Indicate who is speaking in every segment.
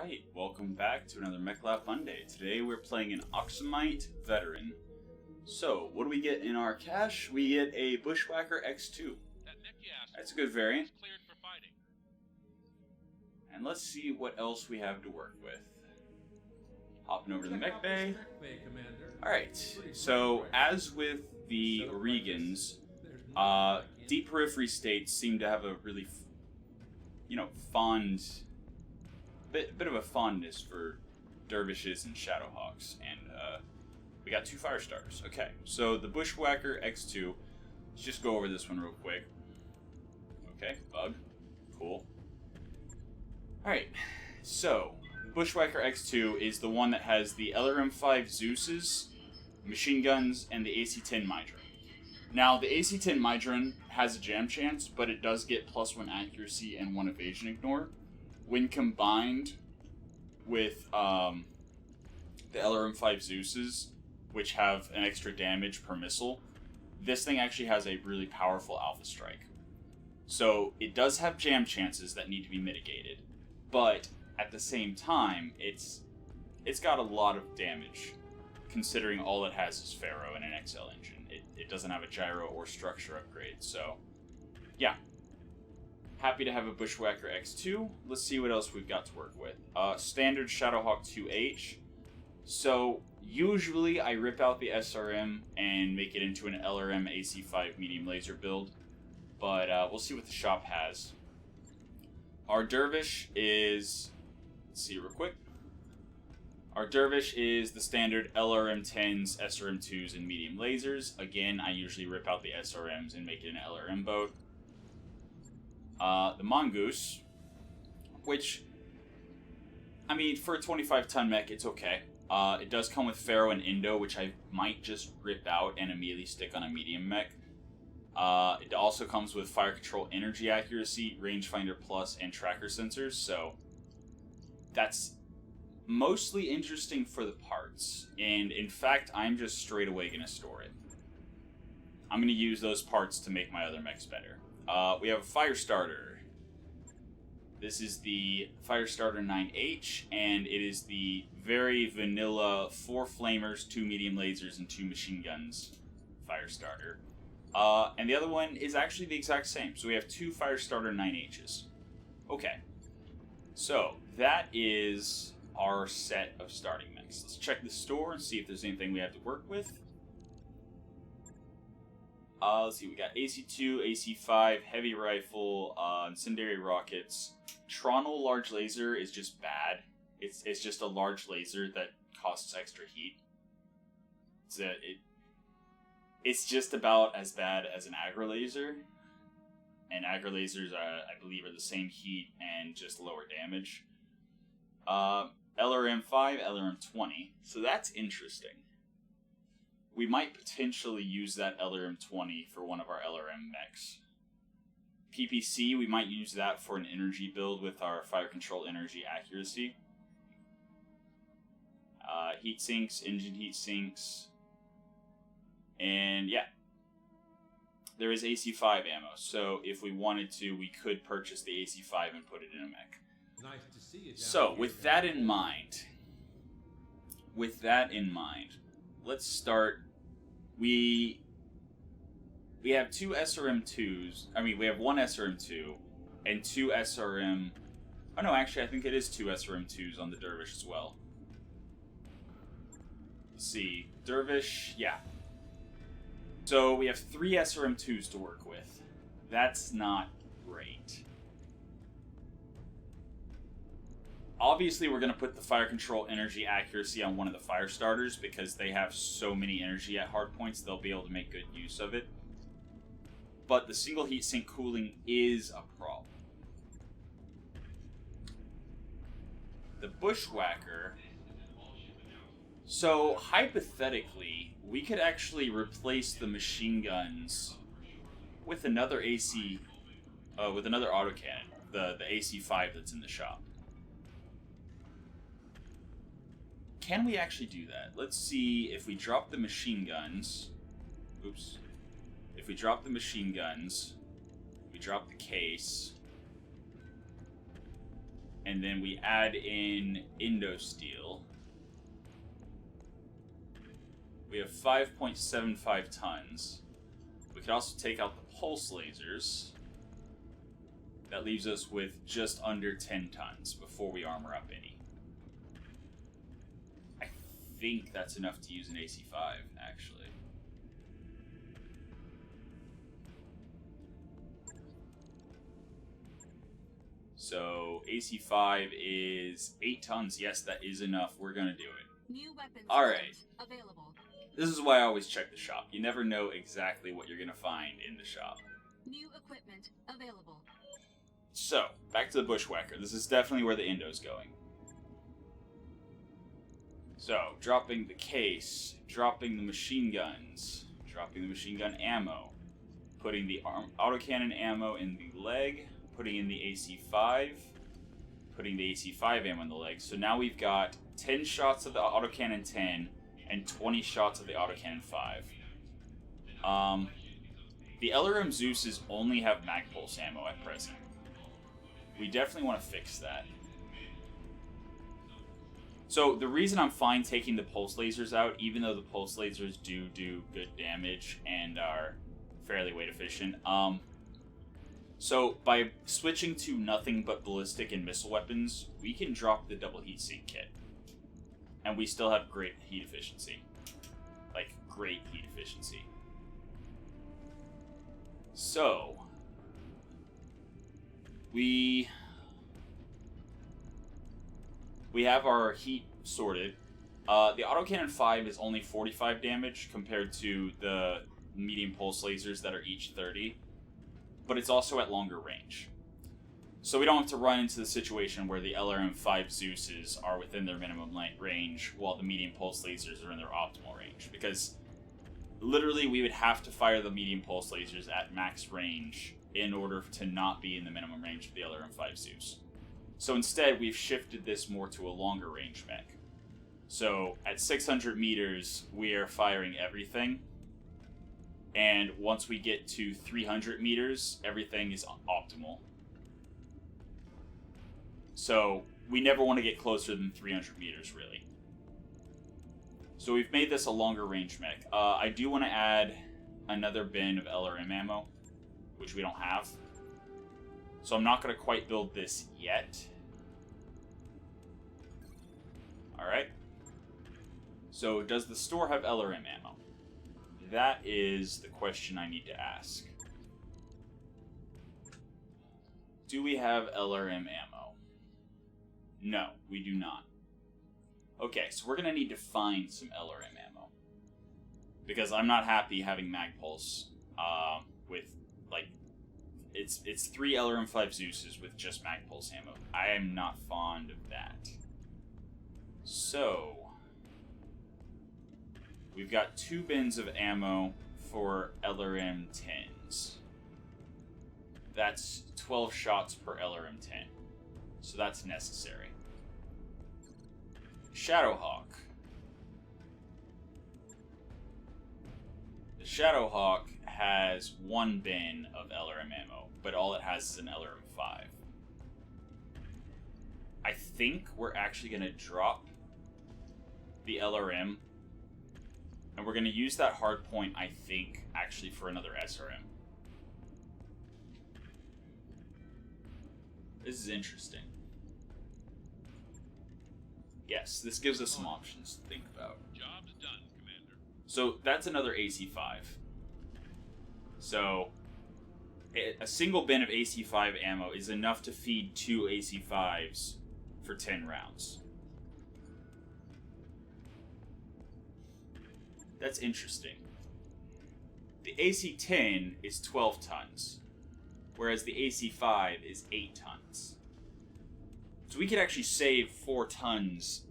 Speaker 1: Alright, welcome back to another Mech Lab Monday. Today we're playing an Axumite Veteran. So, what do we get in our cache? We get a Bushwhacker X2. That's a good variant. And let's see what else we have to work with. Hopping over to the mech bay. Alright, so as with the Oregons, deep periphery states seem to have a really, bit of a fondness for Dervishes and Shadowhawks, and we got two fire starters. Okay, so the Bushwhacker X2, let's just go over this one real quick. Okay, bug, cool. Alright, so Bushwhacker X2 is the one that has the LRM-5 Zeus's, machine guns, and the AC-10 Mydron. Now, the AC-10 Mydron has a jam chance, but it does get +1 accuracy and 1 evasion ignore. When combined with the LRM-5 Zeus's, which have an extra damage per missile, this thing actually has a really powerful alpha strike. So it does have jam chances that need to be mitigated, but at the same time, it's got a lot of damage, considering all it has is Pharaoh and an XL engine. It doesn't have a gyro or structure upgrade, so yeah. Happy to have a Bushwhacker X2. Let's see what else we've got to work with. Standard Shadowhawk 2H. So, usually I rip out the SRM and make it into an LRM AC5 medium laser build, but we'll see what the shop has. Our Dervish is, let's see real quick. Our Dervish is the standard LRM-10s, SRM-2s, and medium lasers. Again, I usually rip out the SRMs and make it an LRM boat. The Mongoose, which, I mean, for a 25-ton mech, it's okay. It does come with Pharaoh and Indo, which I might just rip out and immediately stick on a medium mech. It also comes with fire control energy accuracy, rangefinder plus, and tracker sensors, so that's mostly interesting for the parts. And in fact, I'm just straight away going to store it. I'm going to use those parts to make my other mechs better. We have a fire starter. This is the fire starter 9H, and it is the very vanilla 4 flamers, 2 medium lasers, and 2 machine guns fire starter. And the other one is actually the exact same. So we have 2 fire starter 9Hs. Okay. So that is our set of starting mechs. Let's check the store and see if there's anything we have to work with. Let's see, we got AC2, AC5, heavy rifle, incendiary rockets. Tronal large laser is just bad. It's just a large laser that costs extra heat. It's just about as bad as an Aggro Laser. And Aggro Lasers, I believe, are the same heat and just lower damage. LRM-5, LRM-20. So that's interesting. We might potentially use that LRM-20 for one of our LRM mechs. PPC, we might use that for an energy build with our fire control energy accuracy. Heat sinks, engine heat sinks. And yeah. There is AC5 ammo, so if we wanted to, we could purchase the AC5 and put it in a mech.
Speaker 2: Nice to see you.
Speaker 1: So, with that in mind, let's start. We have 2 SRM-2s. I mean, we have 1 SRM-2 and 2 SRM. Oh no, actually, I think it is 2 SRM-2s on the Dervish as well. Let's see, Dervish, yeah. So we have 3 SRM-2s to work with. That's not great. Obviously, we're going to put the fire control energy accuracy on one of the fire starters because they have so many energy at hard points, they'll be able to make good use of it. But the single heat sink cooling is a problem. The Bushwhacker. So, hypothetically, we could actually replace the machine guns with another with another autocannon, the AC5 that's in the shop. Can we actually do that? Let's see if we drop the machine guns. Oops. If we drop the machine guns, we drop the case. and then we add in Indo Steel, we have 5.75 tons. We could also take out the pulse lasers. That leaves us with just under 10 tons before we armor up any. I think that's enough to use an AC5, actually. So AC5 is 8 tons. Yes, that is enough. We're gonna do it.
Speaker 2: New weapons
Speaker 1: Alright.
Speaker 2: available.
Speaker 1: This is why I always check the shop. You never know exactly what you're gonna find in the shop.
Speaker 2: New equipment available.
Speaker 1: So, back to the Bushwhacker. This is definitely where the Indo's going. So, dropping the case, dropping the machine guns, dropping the machine gun ammo, putting the autocannon ammo in the leg, putting in the AC5, putting the AC5 ammo in the leg. So now we've got 10 shots of the autocannon 10 and 20 shots of the autocannon 5. The LRM Zeus's only have mag pulse ammo at present. We definitely want to fix that. So the reason I'm fine taking the pulse lasers out, even though the pulse lasers do good damage and are fairly weight efficient, so by switching to nothing but ballistic and missile weapons, we can drop the double Heatsink Kit, and we still have great heat efficiency. Like, great heat efficiency. So we have our heat sorted. The autocannon 5 is only 45 damage compared to the medium pulse lasers that are each 30, but it's also at longer range. So we don't have to run into the situation where the LRM 5 Zeus's are within their minimum range while the medium pulse lasers are in their optimal range, because literally we would have to fire the medium pulse lasers at max range in order to not be in the minimum range of the LRM 5 Zeus. So instead, we've shifted this more to a longer range mech. So at 600 meters, we are firing everything. And once we get to 300 meters, everything is optimal. So we never want to get closer than 300 meters, really. So we've made this a longer range mech. I do want to add another bin of LRM ammo, which we don't have. So I'm not going to quite build this yet. Alright. So does the store have LRM ammo? That is the question I need to ask. Do we have LRM ammo? No, we do not. Okay, so we're going to need to find some LRM ammo. Because I'm not happy having mag pulse with, like, it's 3 LRM 5 Zeus's with just mag pulse ammo. I am not fond of that. So we've got 2 bins of ammo for LRM 10s. That's 12 shots per LRM 10. So that's necessary. Shadowhawk. The Shadowhawk has 1 bin of LRM ammo, but all it has is an LRM 5. I think we're actually going to drop the LRM, and we're going to use that hard point, I think, actually for another SRM. This is interesting. Yes, this gives us some options to think about.
Speaker 3: Job's done, Commander.
Speaker 1: So that's another AC5. So a single bin of AC5 ammo is enough to feed 2 AC5s for 10 rounds. That's interesting. The AC10 is 12 tons, whereas the AC5 is 8 tons. So we could actually save 4 tons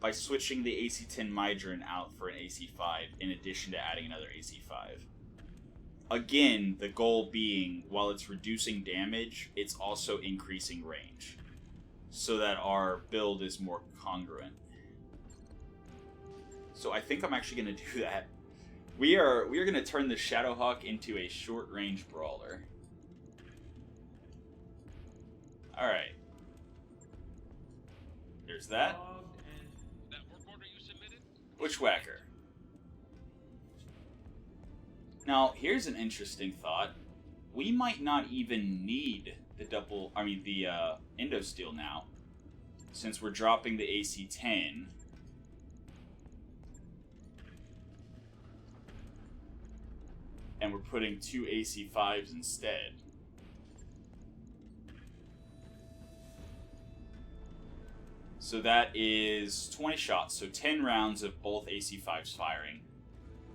Speaker 1: by switching the AC10 Mydrin out for an AC5 in addition to adding another AC5. Again, the goal being, while it's reducing damage, it's also increasing range, so that our build is more congruent. So I think I'm actually going to do that. We are going to turn the Shadowhawk into a short-range brawler. Alright. There's that.
Speaker 3: That work order you submitted?
Speaker 1: Bushwacker. Now, here's an interesting thought. We might not even need the Endosteel now, since we're dropping the AC-10. And we're putting 2 AC-5s instead. So that is 20 shots, so 10 rounds of both AC-5s firing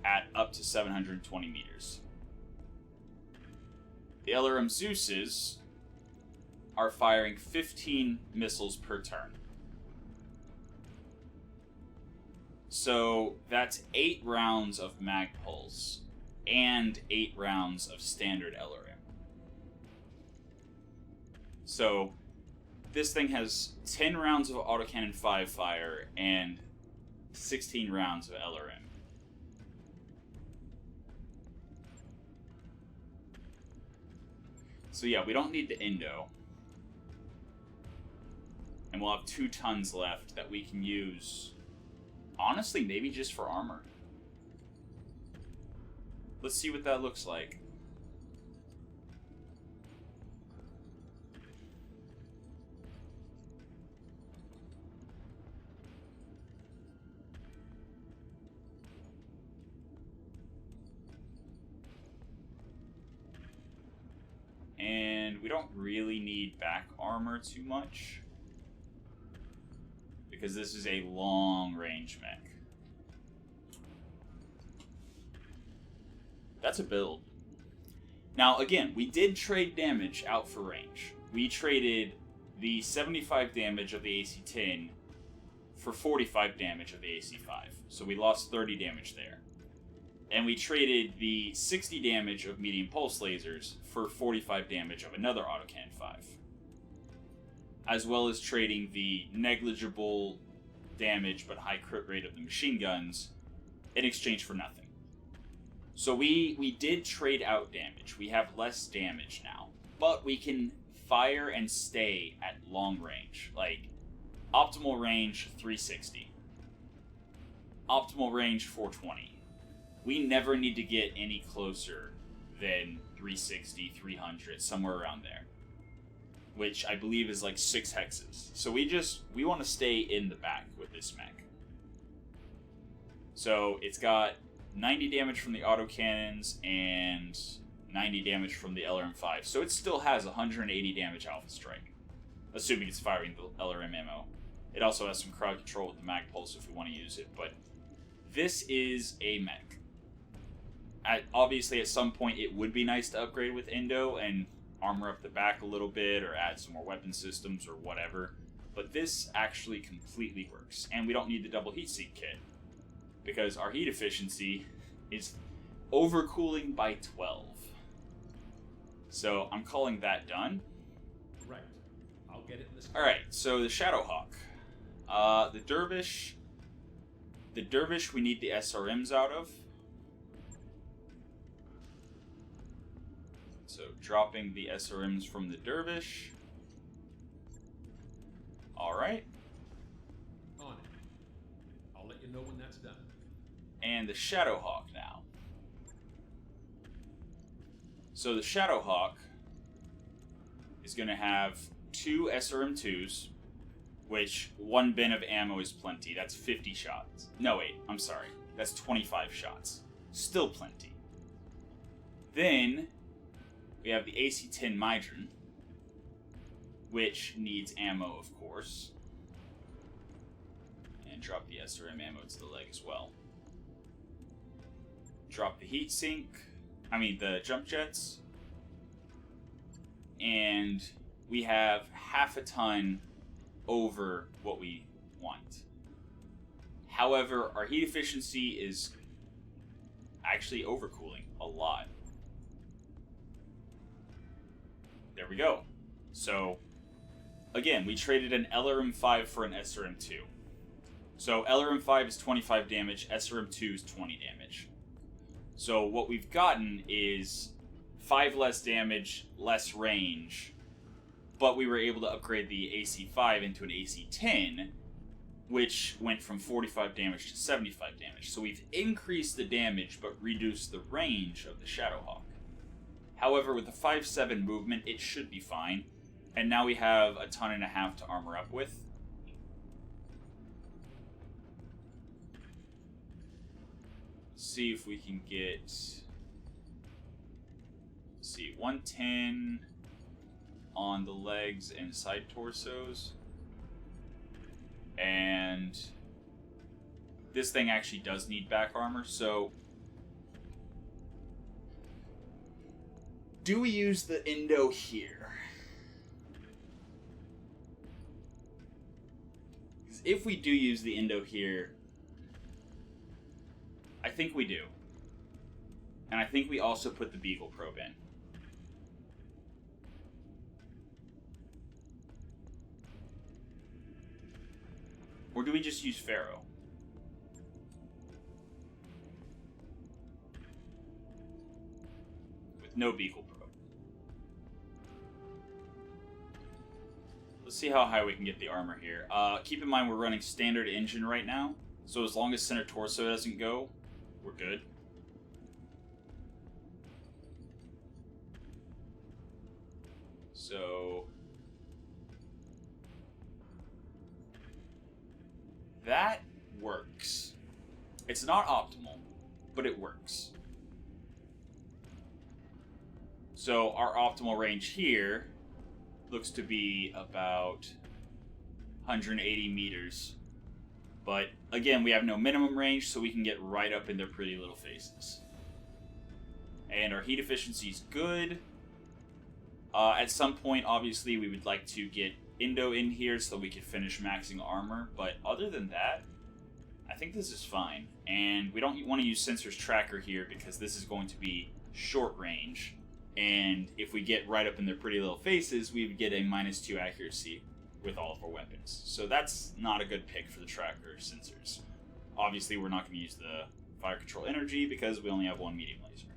Speaker 1: at up to 720 meters. The LRM Zeus's are firing 15 missiles per turn. So that's 8 rounds of mag pulse and 8 rounds of standard LRM. So this thing has 10 rounds of autocannon 5 fire and 16 rounds of LRM. So yeah, we don't need the Endo. And we'll have 2 tons left that we can use, honestly, maybe just for armor. Let's see what that looks like. And we don't really need back armor too much, because this is a long-range mech. That's a build. Now, again, we did trade damage out for range. We traded the 75 damage of the AC-10 for 45 damage of the AC-5. So we lost 30 damage there. And we traded the 60 damage of medium pulse lasers for 45 damage of another autocannon 5. As well as trading the negligible damage but high crit rate of the machine guns in exchange for nothing. So we did trade out damage. We have less damage now. But we can fire and stay at long range. Like, optimal range 360. Optimal range 420. We never need to get any closer than 360, 300, somewhere around there. Which I believe is like 6 hexes. So we want to stay in the back with this mech. So it's got 90 damage from the autocannons and 90 damage from the LRM-5. So it still has 180 damage alpha strike, assuming it's firing the LRM ammo. It also has some crowd control with the mag pulse if we want to use it, but this is a mech. Obviously, at some point, it would be nice to upgrade with Endo and armor up the back a little bit or add some more weapon systems or whatever, but this actually completely works. And we don't need the double Heatsink Kit, because our heat efficiency is overcooling by 12. So I'm calling that done.
Speaker 4: Right. I'll get it in this.
Speaker 1: Alright, so the Shadowhawk. The Dervish we need the SRMs out of. So dropping the SRMs from the Dervish. Alright.
Speaker 4: On it. I'll let you know when that's done.
Speaker 1: And the Shadowhawk now. So the Shadowhawk is going to have 2 SRM2s, which 1 bin of ammo is plenty. That's 50 shots. No, wait, I'm sorry. That's 25 shots. Still plenty. Then we have the AC-10 Mydron, which needs ammo, of course. And drop the SRM ammo to the leg as well. Drop the the jump jets. And we have half a ton over what we want. However, our heat efficiency is actually overcooling a lot. There we go. So, again, we traded an LRM-5 for an SRM-2. So, LRM-5 is 25 damage, SRM-2 is 20 damage. So, what we've gotten is 5 less damage, less range, but we were able to upgrade the AC5 into an AC10, which went from 45 damage to 75 damage. So we've increased the damage, but reduced the range of the Shadowhawk. However, with the 5/7 movement, it should be fine. And now we have a ton and a half to armor up with. See if we can get... Let's see, 110 on the legs and side torsos. And this thing actually does need back armor, so... Do we use the Indo here? Because if we do use the Indo here, I think we do. And I think we also put the Beagle probe in. Or do we just use Pharaoh? With no Beagle probe. Let's see how high we can get the armor here. Keep in mind we're running standard engine right now. So as long as center torso doesn't go, we're good. So... that works. It's not optimal, but it works. So our optimal range here looks to be about 180 meters. But again, we have no minimum range, so we can get right up in their pretty little faces. And our heat efficiency is good. At some point, obviously, we would like to get Indo in here so we could finish maxing armor. But other than that, I think this is fine. And we don't want to use Sensor's Tracker here because this is going to be short range. And if we get right up in their pretty little faces, we would get a -2 accuracy with all of our weapons. So that's not a good pick for the tracker sensors. Obviously, we're not going to use the fire control energy because we only have one medium laser.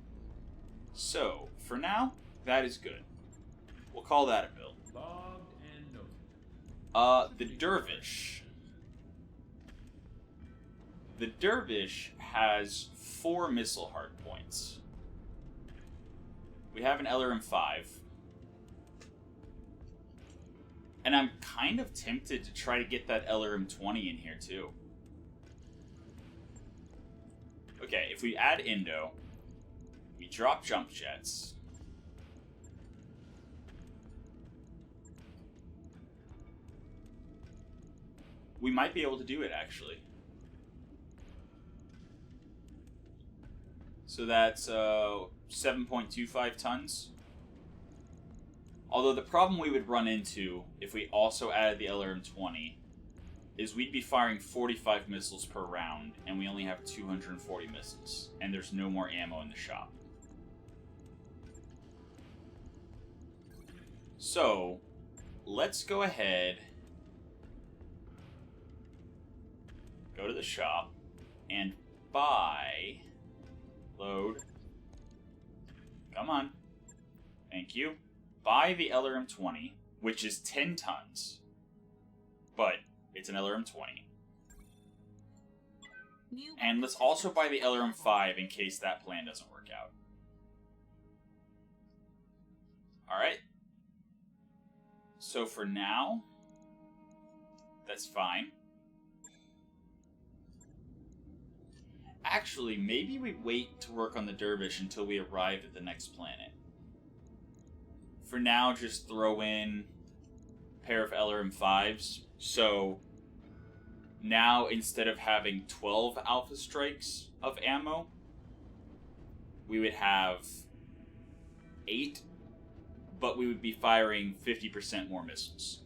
Speaker 1: So, for now, that is good. We'll call that a build.
Speaker 4: Logged and noted.
Speaker 1: The Dervish. The Dervish has 4 missile hard points. We have an LRM-5. And I'm kind of tempted to try to get that LRM-20 in here, too. Okay, if we add Indo, we drop jump jets. We might be able to do it, actually. So that's 7.25 tons. Although the problem we would run into if we also added the LRM-20 is we'd be firing 45 missiles per round, and we only have 240 missiles, and there's no more ammo in the shop. So, let's go ahead, go to the shop, and buy, load, come on, thank you, buy the LRM-20, which is 10 tons, but it's an LRM-20. And let's also buy the LRM-5 in case that plan doesn't work out. Alright. So for now, that's fine. Actually, maybe we wait to work on the Dervish until we arrive at the next planet. For now, just throw in a pair of LRM-5s. So now, instead of having 12 Alpha Strikes of ammo, we would have 8, but we would be firing 50% more missiles.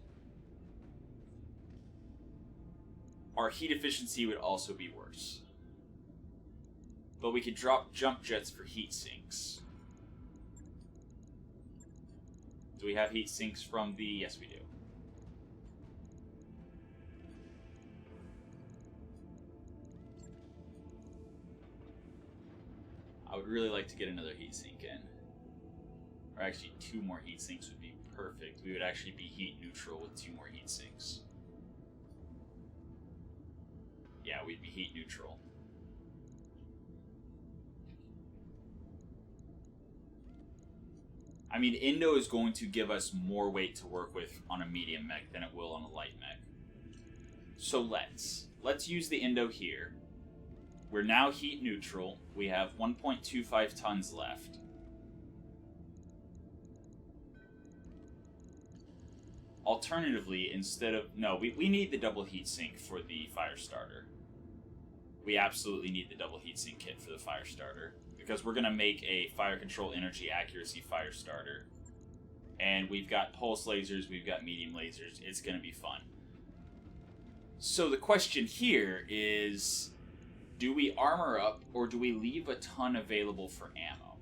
Speaker 1: Our heat efficiency would also be worse. But we could drop jump jets for heat sinks. Do we have heat sinks from the... Yes, we do. I would really like to get another heat sink in. Or actually, 2 more heat sinks would be perfect. We would actually be heat neutral with 2 more heat sinks. Yeah, we'd be heat neutral. I mean, Indo is going to give us more weight to work with on a medium mech than it will on a light mech. So let's use the Indo here. We're now heat neutral. We have 1.25 tons left. Alternatively, instead of... No, we need the double heat sink for the fire starter. We absolutely need the double heat sink kit for the fire starter. Because we're going to make a fire control energy accuracy fire starter. And we've got pulse lasers, we've got medium lasers. It's going to be fun. So the question here is, do we armor up or do we leave a ton available for ammo?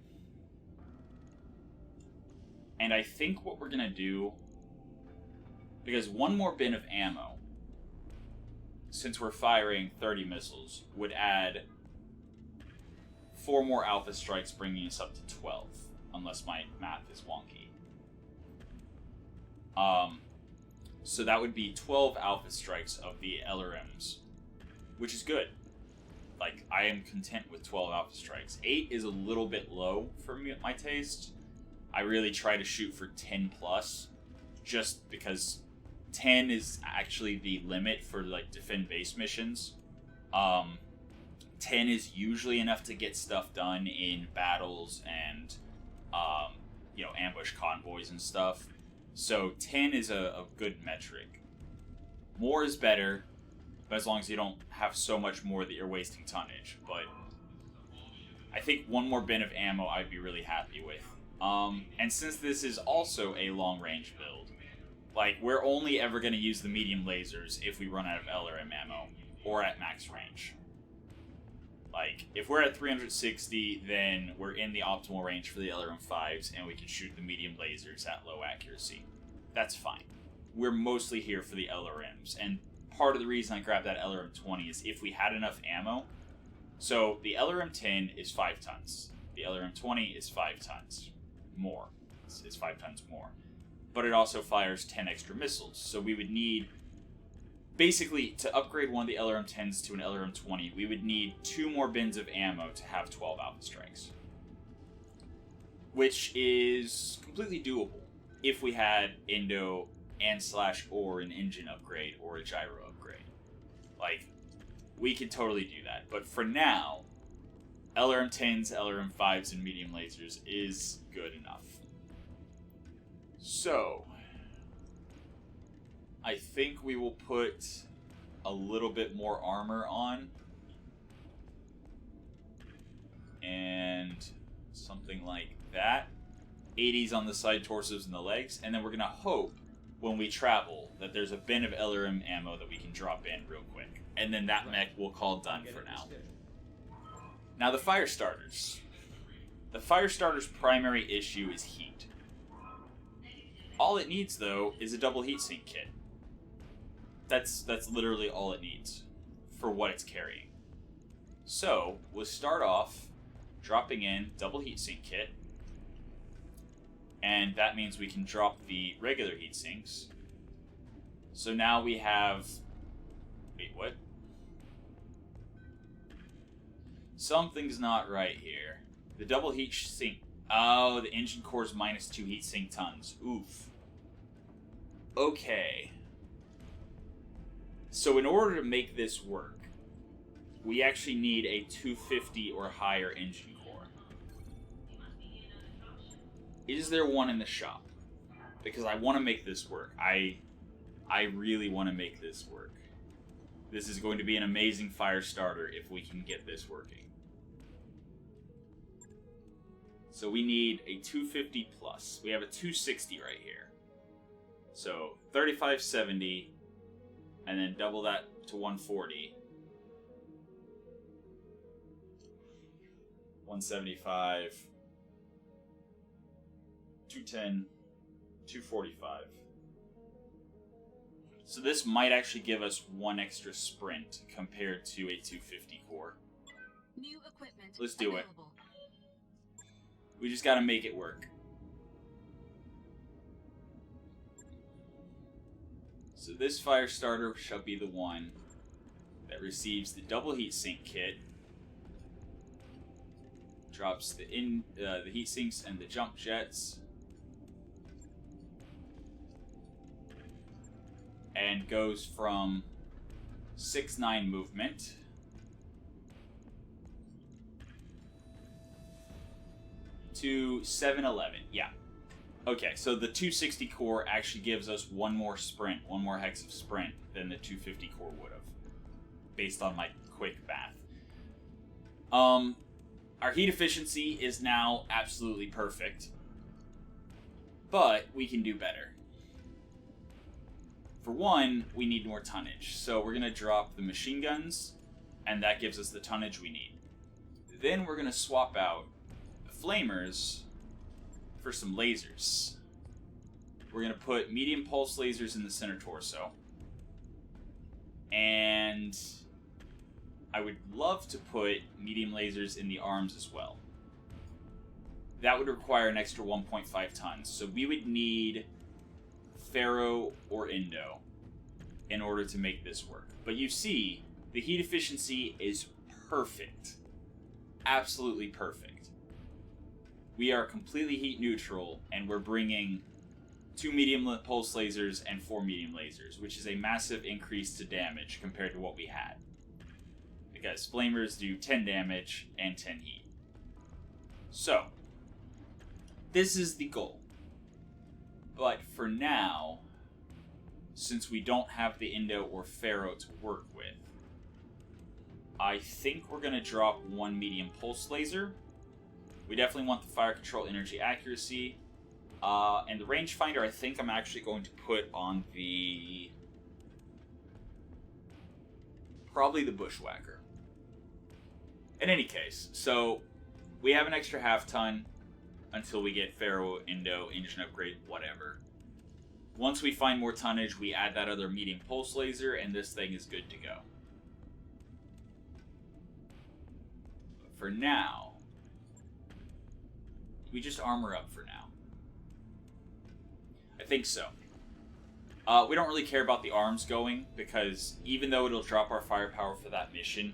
Speaker 1: And I think what we're going to do, because 1 more bin of ammo, since we're firing 30 missiles, would add 4 more alpha strikes, bringing us up to 12, unless my math is wonky. So that would be 12 alpha strikes of the LRMs, which is good. Like, I am content with 12 alpha strikes. 8 is a little bit low for me, my taste. I really try to shoot for 10 plus, just because 10 is actually the limit for, like, defend base missions. 10 is usually enough to get stuff done in battles and, you know, ambush convoys and stuff. So 10 is a good metric. More is better, but as long as you don't have so much more that you're wasting tonnage. But I think 1 more bin of ammo I'd be really happy with. And since this is also a long-range build, like, we're only ever going to use the medium lasers if we run out of LRM ammo, or at max range. Like, if we're at 360, then we're in the optimal range for the LRM-5s, and we can shoot the medium lasers at low accuracy. That's fine. We're mostly here for the LRMs, and part of the reason I grabbed that LRM-20 is if we had enough ammo. So, the LRM-10 is 5 tons. The LRM-20 is 5 tons. More. It's 5 tons more. But it also fires 10 extra missiles, so we would need... Basically, to upgrade one of the LRM-10s to an LRM-20, we would need 2 more bins of ammo to have 12 alpha strikes. Which is completely doable if we had Indo and /or an engine upgrade or a gyro upgrade. Like, we could totally do that. But for now, LRM-10s, LRM-5s, and medium lasers is good enough. So... I think we will put a little bit more armor on. And something like that. 80s on the side torsos and the legs. And then we're going to hope, when we travel, that there's a bin of LRM ammo that we can drop in real quick. And then that mech we'll call done for now. Now the fire starters. The fire starter's primary issue is heat. All it needs, though, is a double heatsink kit. That's literally all it needs for what it's carrying. So, we'll start off dropping in double heatsink kit. And that means we can drop the regular heatsinks. So now we have... Wait, what? Something's not right here. The double heatsink... Oh, the engine core is minus 2 heatsink tons. Oof. Okay. So in order to make this work, we actually need a 250 or higher engine core. Is there one in the shop? Because I want to make this work. I really want to make this work. This is going to be an amazing fire starter if we can get this working. So we need a 250 plus. We have a 260 right here. So 3570, and then double that to 140. 175, 210, 245. So this might actually give us 1 extra sprint compared to a 250 core.
Speaker 2: New equipment
Speaker 1: Let's do
Speaker 2: available.
Speaker 1: it. We just gotta make it work. So this fire starter shall be the one that receives the double heatsink kit, drops the heat sinks and the jump jets, and goes from 6-9 movement to 7-11. Yeah. Okay, so the 260 core actually gives us one more hex of sprint than the 250 core would have, based on my quick math. Our heat efficiency is now absolutely perfect, but we can do better. For one, we need more tonnage, so we're going to drop the machine guns, and that gives us the tonnage we need. Then we're going to swap out the flamers for some lasers. We're going to put medium pulse lasers in the center torso. And I would love to put medium lasers in the arms as well. That would require an extra 1.5 tons. So we would need Ferro or Indo in order to make this work. But you see, the heat efficiency is perfect. Absolutely perfect. We are completely heat neutral, and we're bringing 2 medium pulse lasers and 4 medium lasers, which is a massive increase to damage compared to what we had. Because flamers do 10 damage and 10 heat. So, this is the goal. But for now, since we don't have the Indo or Ferro to work with, I think we're going to drop 1 medium pulse laser. We definitely want the fire control energy accuracy. And the rangefinder, I think I'm actually going to put on the... probably the Bushwacker. In any case, so we have an extra half ton until we get Ferro, Indo, engine upgrade, whatever. Once we find more tonnage, we add that other medium pulse laser, and this thing is good to go. But for now, we just armor up for now. I think so. We don't really care about the arms going, because even though it'll drop our firepower for that mission,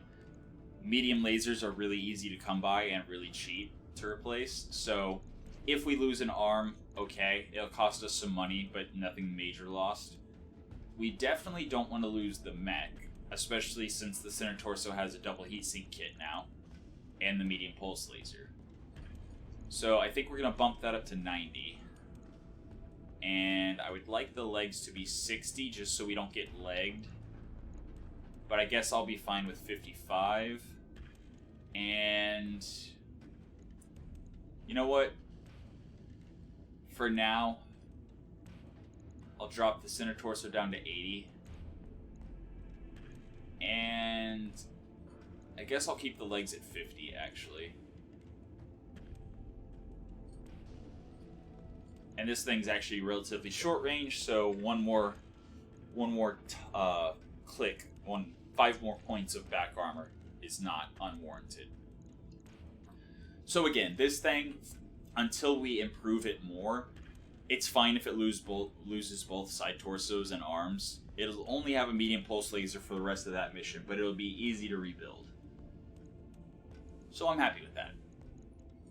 Speaker 1: medium lasers are really easy to come by and really cheap to replace. So if we lose an arm, okay, it'll cost us some money, but nothing major lost. We definitely don't want to lose the mech, especially since the center torso has a double heatsink kit now, and the medium pulse laser. So I think we're going to bump that up to 90. And I would like the legs to be 60 just so we don't get legged. But I guess I'll be fine with 55. And you know what? For now, I'll drop the center torso down to 80. And I guess I'll keep the legs at 50 actually. And this thing's actually relatively short range, so 5 more points of back armor is not unwarranted. So again, this thing, until we improve it more, it's fine if it loses both side torsos and arms. It'll only have a medium pulse laser for the rest of that mission, but it'll be easy to rebuild. So I'm happy with that.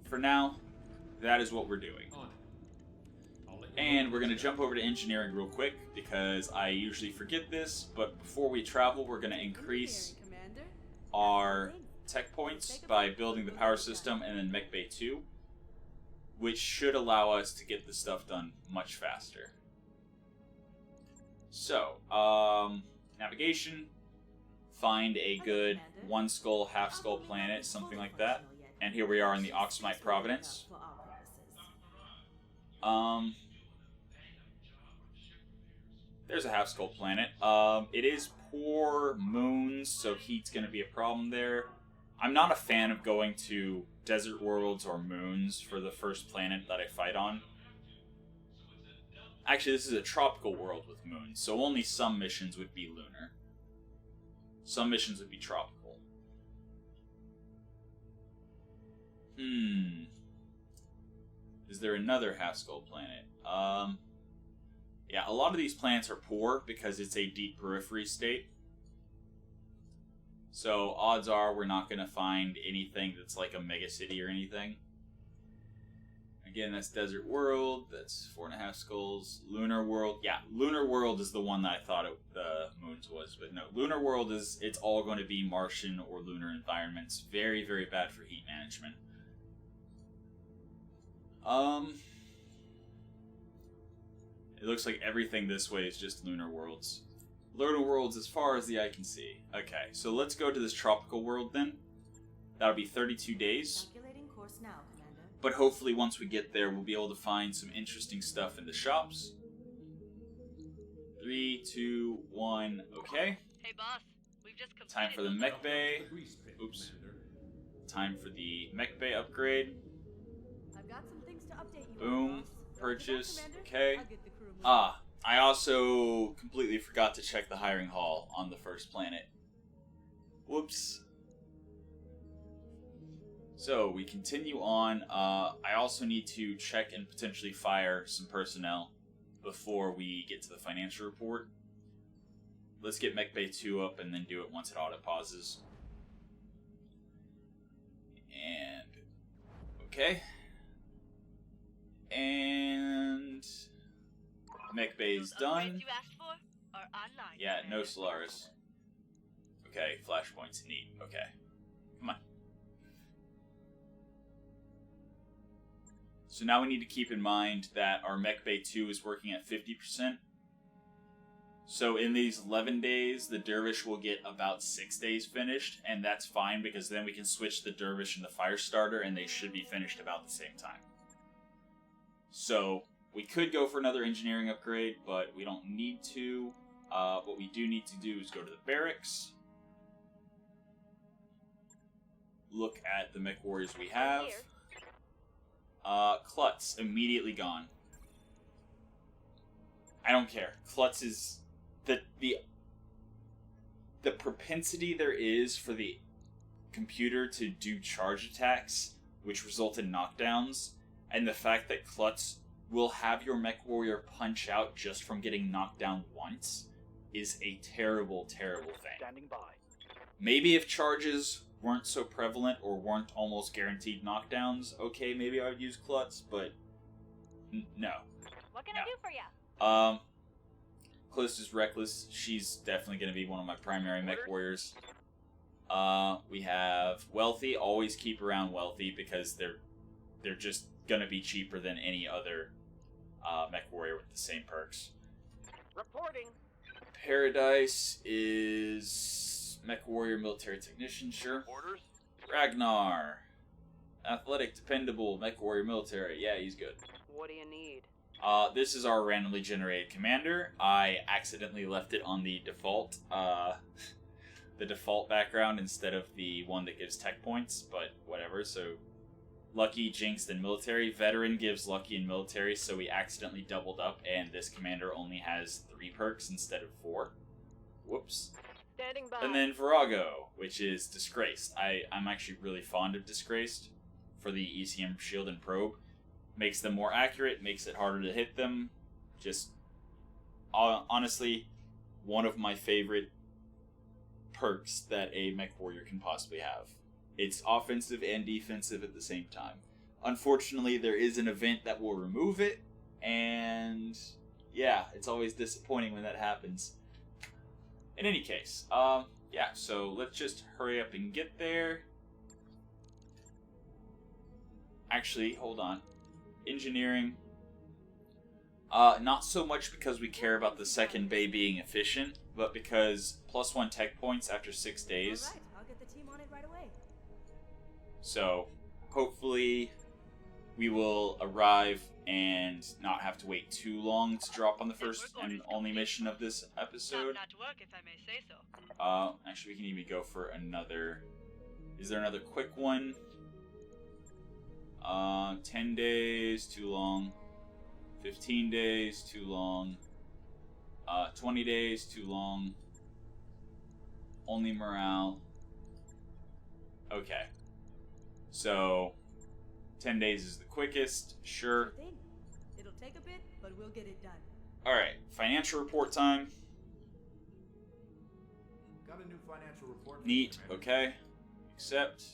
Speaker 1: For now, that is what we're doing. And we're going to jump over to engineering real quick, because I usually forget this, but before we travel, we're going to increase our tech points by building the power system and then Mech Bay 2, which should allow us to get the stuff done much faster. So, navigation, find a good one skull, half skull planet, something like that. And here we are in the Axumite Providence. There's a half skull planet. It is poor moons, so heat's going to be a problem there. I'm not a fan of going to desert worlds or moons for the first planet that I fight on. Actually, this is a tropical world with moons, so only some missions would be lunar. Some missions would be tropical. Is there another half skull planet? Yeah, a lot of these planets are poor because it's a deep periphery state. So odds are we're not going to find anything that's like a mega city or anything. Again, that's Desert World. That's 4.5 skulls. Lunar World. Yeah, Lunar World is the one that I thought the moons was. But no, Lunar World is, it's all going to be Martian or lunar environments. Very, very bad for heat management. It looks like everything this way is just Lunar Worlds. Lunar Worlds as far as the eye can see. Okay, so let's go to this tropical world then. That'll be 32 days.
Speaker 5: Calculating course now, Commander.
Speaker 1: But hopefully once we get there, we'll be able to find some interesting stuff in the shops. 3, 2, 1, okay.
Speaker 6: Hey boss, we've just completed
Speaker 1: Time for the mech bay.
Speaker 4: Grease pit,
Speaker 1: Oops.
Speaker 4: Commander.
Speaker 1: Time for the mech bay upgrade.
Speaker 5: I've got some things to update you.
Speaker 1: Boom.
Speaker 5: on, boss.
Speaker 1: Purchase.
Speaker 5: Commander.
Speaker 1: Okay.
Speaker 5: I'll get the crew moving.
Speaker 1: Ah, I also completely forgot to check the hiring hall on the first planet. Whoops. So, we continue on. I also need to check and potentially fire some personnel before we get to the financial report. Let's get Mech Bay 2 up and then do it once it auto pauses. And... okay. And... Mech Bay is
Speaker 6: Those upgrades
Speaker 1: done.
Speaker 6: you asked for are online.
Speaker 1: Yeah, no
Speaker 6: Commander.
Speaker 1: Solaris. Okay, flashpoints, neat. Okay. Come on. So now we need to keep in mind that our Mech Bay 2 is working at 50%. So in these 11 days, the Dervish will get about 6 days finished, and that's fine because then we can switch the Dervish and the Firestarter, and they should be finished about the same time. So we could go for another engineering upgrade, but we don't need to. What we do need to do is go to the barracks. Look at the Mechwarriors we have. Klutz, immediately gone. I don't care. Klutz is... The propensity there is for the computer to do charge attacks, which result in knockdowns, and the fact that Klutz will have your Mechwarrior punch out just from getting knocked down once is a terrible, terrible thing.
Speaker 7: Standing by.
Speaker 1: Maybe if charges weren't so prevalent or weren't almost guaranteed knockdowns, okay, maybe I would use Klutz, but no.
Speaker 6: What can
Speaker 1: No.
Speaker 6: I do for ya?
Speaker 1: Close is Reckless. She's definitely going to be one of my primary mech warriors. We have Wealthy. Always keep around Wealthy because they're just going to be cheaper than any other mech warrior with the same perks.
Speaker 7: Reporting.
Speaker 1: Paradise is mech warrior, military technician, sure.
Speaker 7: Orders.
Speaker 1: Ragnar, athletic, dependable, mech warrior, military. Yeah, he's good.
Speaker 7: What do you need?
Speaker 1: This is our randomly generated commander. I accidentally left it on the default background instead of the one that gives tech points, but whatever. So, Lucky, Jinxed, and Military. Veteran gives Lucky and Military, so we accidentally doubled up, and this commander only has 3 perks instead of 4. Whoops.
Speaker 7: Standing by.
Speaker 1: And then Virago, which is Disgraced. I'm actually really fond of Disgraced for the ECM Shield and Probe. Makes them more accurate, makes it harder to hit them. Just, honestly, one of my favorite perks that a mech warrior can possibly have. It's offensive and defensive at the same time. Unfortunately, there is an event that will remove it, and yeah, it's always disappointing when that happens. In any case, yeah, so let's just hurry up and get there. Actually, hold on. Engineering. Not so much because we care about the second bay being efficient, but because +1 tech points after 6 days.
Speaker 5: All right, I'll get the team on it right away.
Speaker 1: So, hopefully, we will arrive and not have to wait too long to drop on the first and only mission of this episode.
Speaker 6: Not to work, if I may say so.
Speaker 1: Actually, we can even go for another. Is there another quick one? 10 days, too long. 15 days, too long. 20 days, too long. Only morale. Okay. So, 10 days is the quickest, sure.
Speaker 5: Sure thing. It'll take a bit, but we'll get it done.
Speaker 1: Alright, financial report time.
Speaker 8: Got a new financial report.
Speaker 1: Neat, okay. Accept.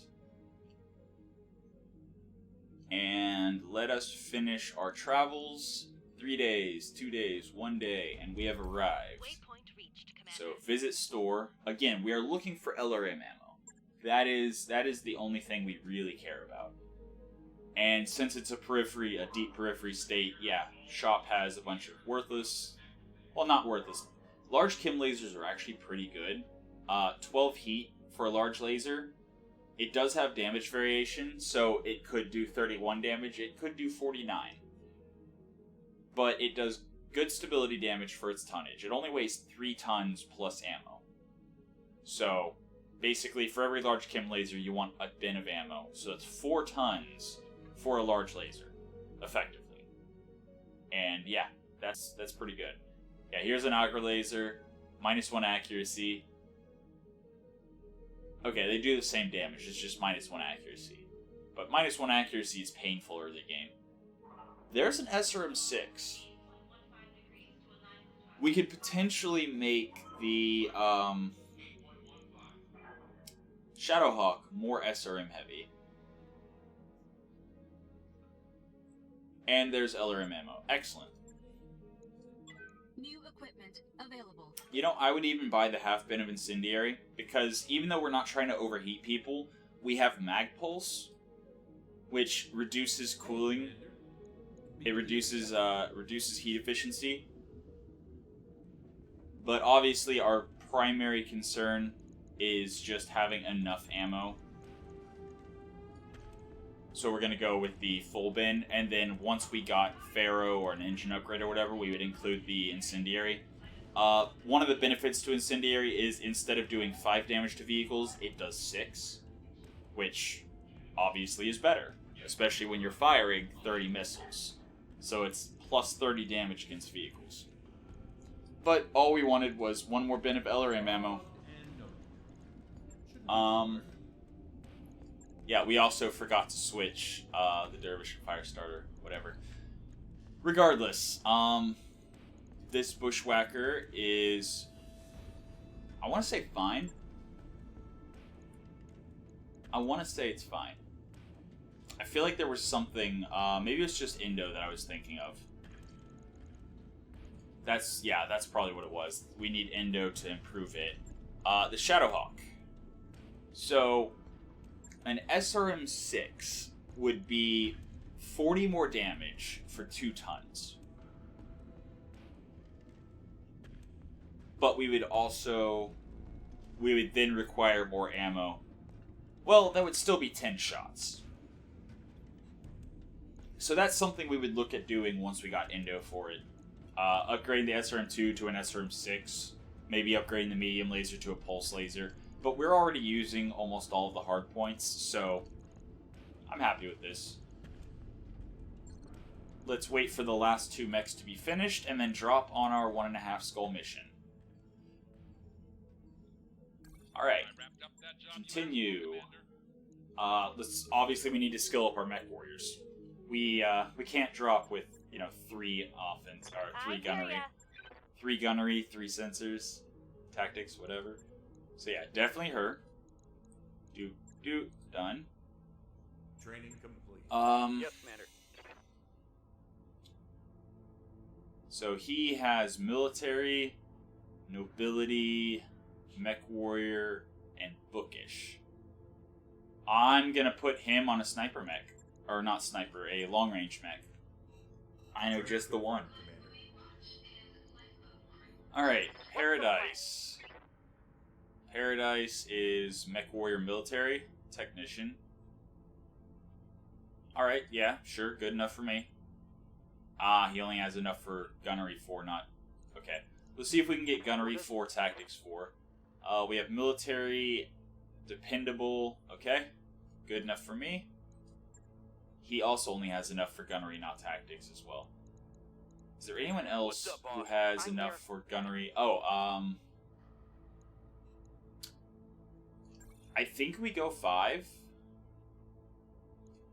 Speaker 1: And let us finish our travels. 3 days, 2 days, 1 day, and we have arrived.
Speaker 6: Waypoint reached, Commander.
Speaker 1: So visit store. Again, we are looking for LRM ammo. That is the only thing we really care about. And since it's a periphery, a deep periphery state, yeah, shop has a bunch of worthless, well, not worthless. Large chem lasers are actually pretty good. 12 heat for a large laser. It does have damage variation, so it could do 31 damage, it could do 49. But it does good stability damage for its tonnage. It only weighs 3 tons plus ammo. So, basically, for every large chem laser, you want a bin of ammo. So that's 4 tons for a large laser, effectively. And yeah, that's pretty good. Yeah, here's an Aggro Laser, -1 accuracy. Okay, they do the same damage, it's just -1 accuracy. But -1 accuracy is painful early game. There's an SRM6. We could potentially make the Shadowhawk more SRM heavy. And there's LRM ammo. Excellent.
Speaker 2: New equipment available.
Speaker 1: You know, I would even buy the half bin of Incendiary, because even though we're not trying to overheat people, we have Mag Pulse, which reduces cooling. It reduces heat efficiency. But obviously our primary concern is just having enough ammo. So we're going to go with the full bin, and then once we got Pharaoh or an engine upgrade or whatever, we would include the Incendiary. One of the benefits to Incendiary is instead of doing 5 damage to vehicles, it does 6, which obviously is better, especially when you're firing 30 missiles. So it's plus 30 damage against vehicles. But all we wanted was one more bin of LRM ammo. Yeah, we also forgot to switch the Dervish and Firestarter, whatever. Regardless, this Bushwhacker is, I want to say fine. I want to say it's fine. I feel like there was something, maybe it's just Indo that I was thinking of. That's probably what it was. We need Indo to improve it. The Shadowhawk. So, an SRM6 would be 40 more damage for 2 tons. But we would then require more ammo. Well, that would still be 10 shots. So that's something we would look at doing once we got Indo for it. Upgrading the SRM2 to an SRM6. Maybe upgrading the medium laser to a pulse laser. But we're already using almost all of the hard points, so I'm happy with this. Let's wait for the last 2 mechs to be finished, and then drop on our 1.5 skull mission. Alright, continue. Obviously we need to skill up our Mechwarriors. We can't drop with, 3 offense, or 3 gunnery. 3 gunnery, 3 sensors, tactics, whatever. So yeah, definitely her. Done.
Speaker 8: Training complete.
Speaker 7: Yes, Commander.
Speaker 1: So he has military, nobility, Mechwarrior, and bookish. I'm gonna put him on a sniper mech. Or not sniper, a long range mech. I know just the one. Alright, Paradise. Paradise is Mechwarrior military technician. Alright, yeah, sure, good enough for me. He only has enough for gunnery 4, not... Okay. Let's see if we can get gunnery 4, tactics 4. We have military, dependable, okay. Good enough for me. He also only has enough for gunnery, not tactics as well. Is there anyone else who has enough for gunnery? Oh, I think we go 5.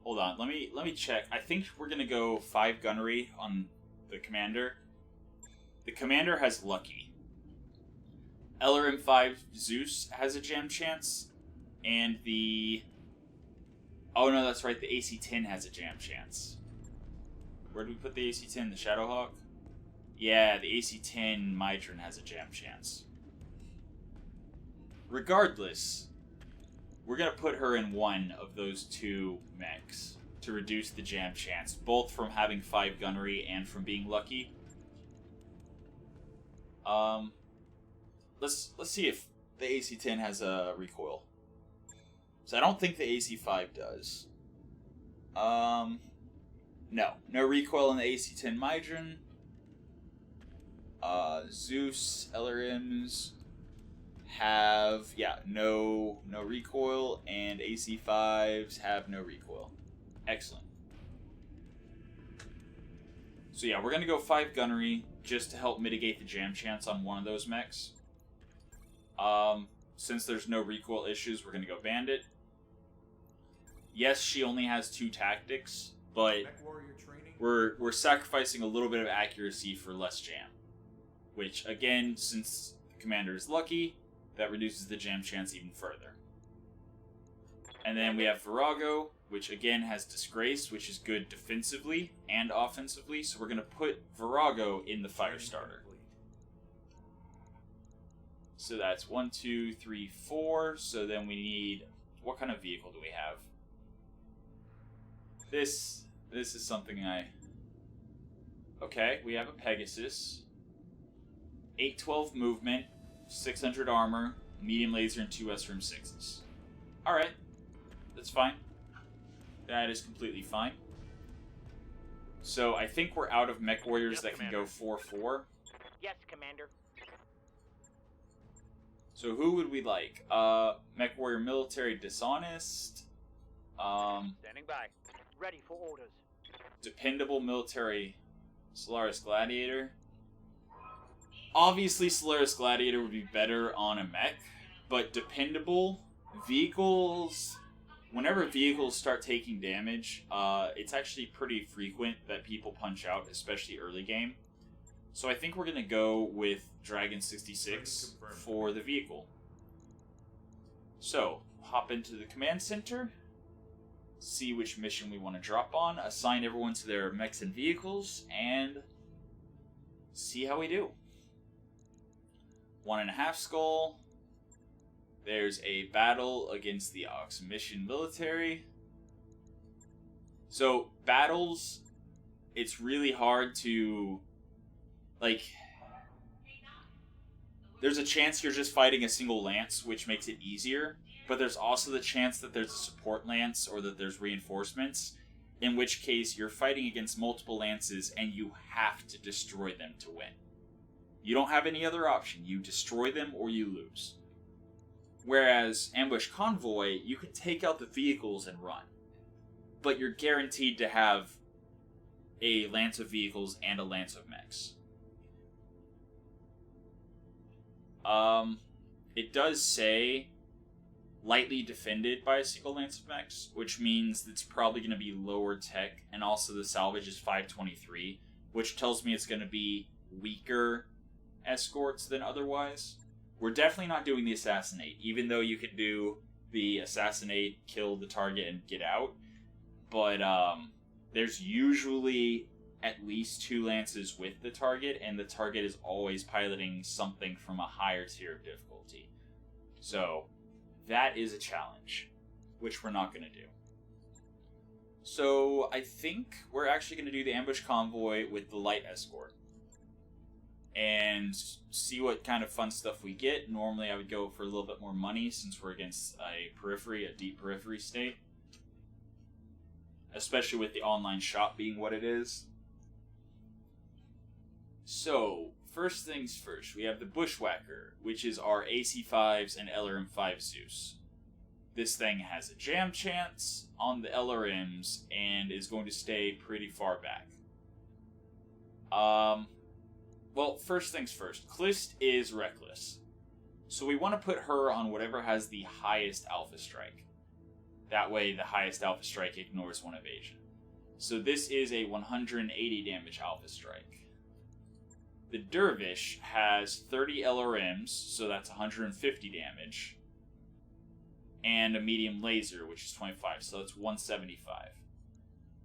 Speaker 1: Hold on, let me check. I think we're gonna go 5 gunnery on the commander. the commander has Lucky. LRM5 Zeus has a jam chance, and the... Oh no, that's right, the AC-10 has a jam chance. Where do we put the AC-10? The Shadowhawk? Yeah, the AC-10 Mydron has a jam chance. Regardless, we're going to put her in one of those two mechs to reduce the jam chance, both from having 5 gunnery and from being lucky. Let's see if the AC-10 has a recoil. So I don't think the AC-5 does. No recoil in the AC-10 Mydron. Zeus LRMs have no recoil, and AC-5s have no recoil. Excellent. So yeah, we're gonna go 5 gunnery just to help mitigate the jam chance on one of those mechs. Since there's no recoil issues, we're gonna go Bandit. Yes, she only has 2 tactics, but
Speaker 8: Mechwarrior training.
Speaker 1: we're sacrificing a little bit of accuracy for less jam. Which, again, since the commander is lucky, that reduces the jam chance even further. And then we have Virago, which again has Disgrace, which is good defensively and offensively, so we're going to put Virago in the Firestarter. So that's 1, 2, 3, 4, so then we need... What kind of vehicle do we have? This is something Okay, we have a Pegasus. 812 movement, 600 armor, medium laser, and 2 SRM6s. Alright, that's fine. That is completely fine. So I think we're out of Mechwarriors
Speaker 3: Yes,
Speaker 1: that
Speaker 3: Commander.
Speaker 1: can go 4-4.
Speaker 7: Yes, Commander.
Speaker 1: So who would we like? Mechwarrior Military Dishonest.
Speaker 3: Standing by.
Speaker 7: Ready for orders.
Speaker 1: Dependable Military Solaris Gladiator. Obviously, Solaris Gladiator would be better on a mech, but dependable vehicles... Whenever vehicles start taking damage, it's actually pretty frequent that people punch out, especially early game. So I think we're going to go with Dragon 66 for the vehicle. So, hop into the command center, see which mission we want to drop on, assign everyone to their mechs and vehicles, and see how we do. 1.5 skull. There's a battle against the Axumite military. So, battles, it's really hard to, like, there's a chance you're just fighting a single lance, which makes it easier, but there's also the chance that there's a support lance or that there's reinforcements, in which case you're fighting against multiple lances and you have to destroy them to win. You don't have any other option. You destroy them or you lose. Whereas Ambush Convoy, you can take out the vehicles and run. But you're guaranteed to have a lance of vehicles and a lance of mechs. It does say lightly defended by a single lance of mechs, which means it's probably going to be lower tech, and also the salvage is 523, which tells me it's going to be weaker escorts than otherwise. We're definitely not doing the assassinate, even though you can do the assassinate, kill the target, and get out. But there's usually at least 2 lances with the target, and the target is always piloting something from a higher tier of difficulty. So that is a challenge, which we're not going to do. So I think we're actually going to do the ambush convoy with the light escort. And see what kind of fun stuff we get. Normally I would go for a little bit more money since we're against a periphery, a deep periphery state. Especially with the online shop being what it is. So, first things first, we have the Bushwacker, which is our AC-5s and LRM-5 Zeus. This thing has a jam chance on the LRMs and is going to stay pretty far back. Well, first things first, Klist is reckless. So we want to put her on whatever has the highest alpha strike. That way the highest alpha strike ignores 1 evasion. So this is a 180 damage alpha strike. The Dervish has 30 LRMs, so that's 150 damage, and a medium laser, which is 25, so that's 175.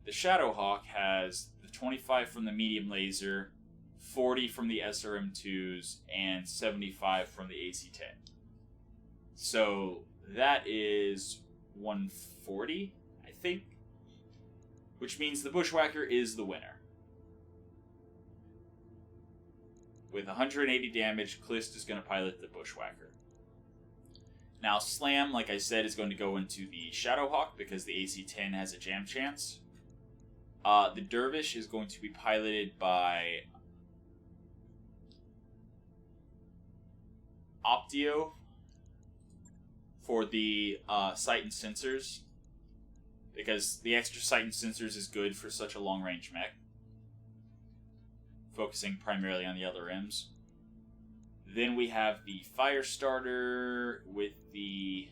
Speaker 1: The Shadowhawk has the 25 from the medium laser, 40 from the SRM2s, and 75 from the AC-10. So that is 140, I think, which means the Bushwacker is the winner. With 180 damage, Klist is going to pilot the Bushwacker. Now, Slam, like I said, is going to go into the Shadowhawk because the AC-10 has a jam chance. The Dervish is going to be piloted by Optio for the sight and sensors, because the extra sight and sensors is good for such a long-range mech, focusing primarily on the LRMs. Then we have the Firestarter with the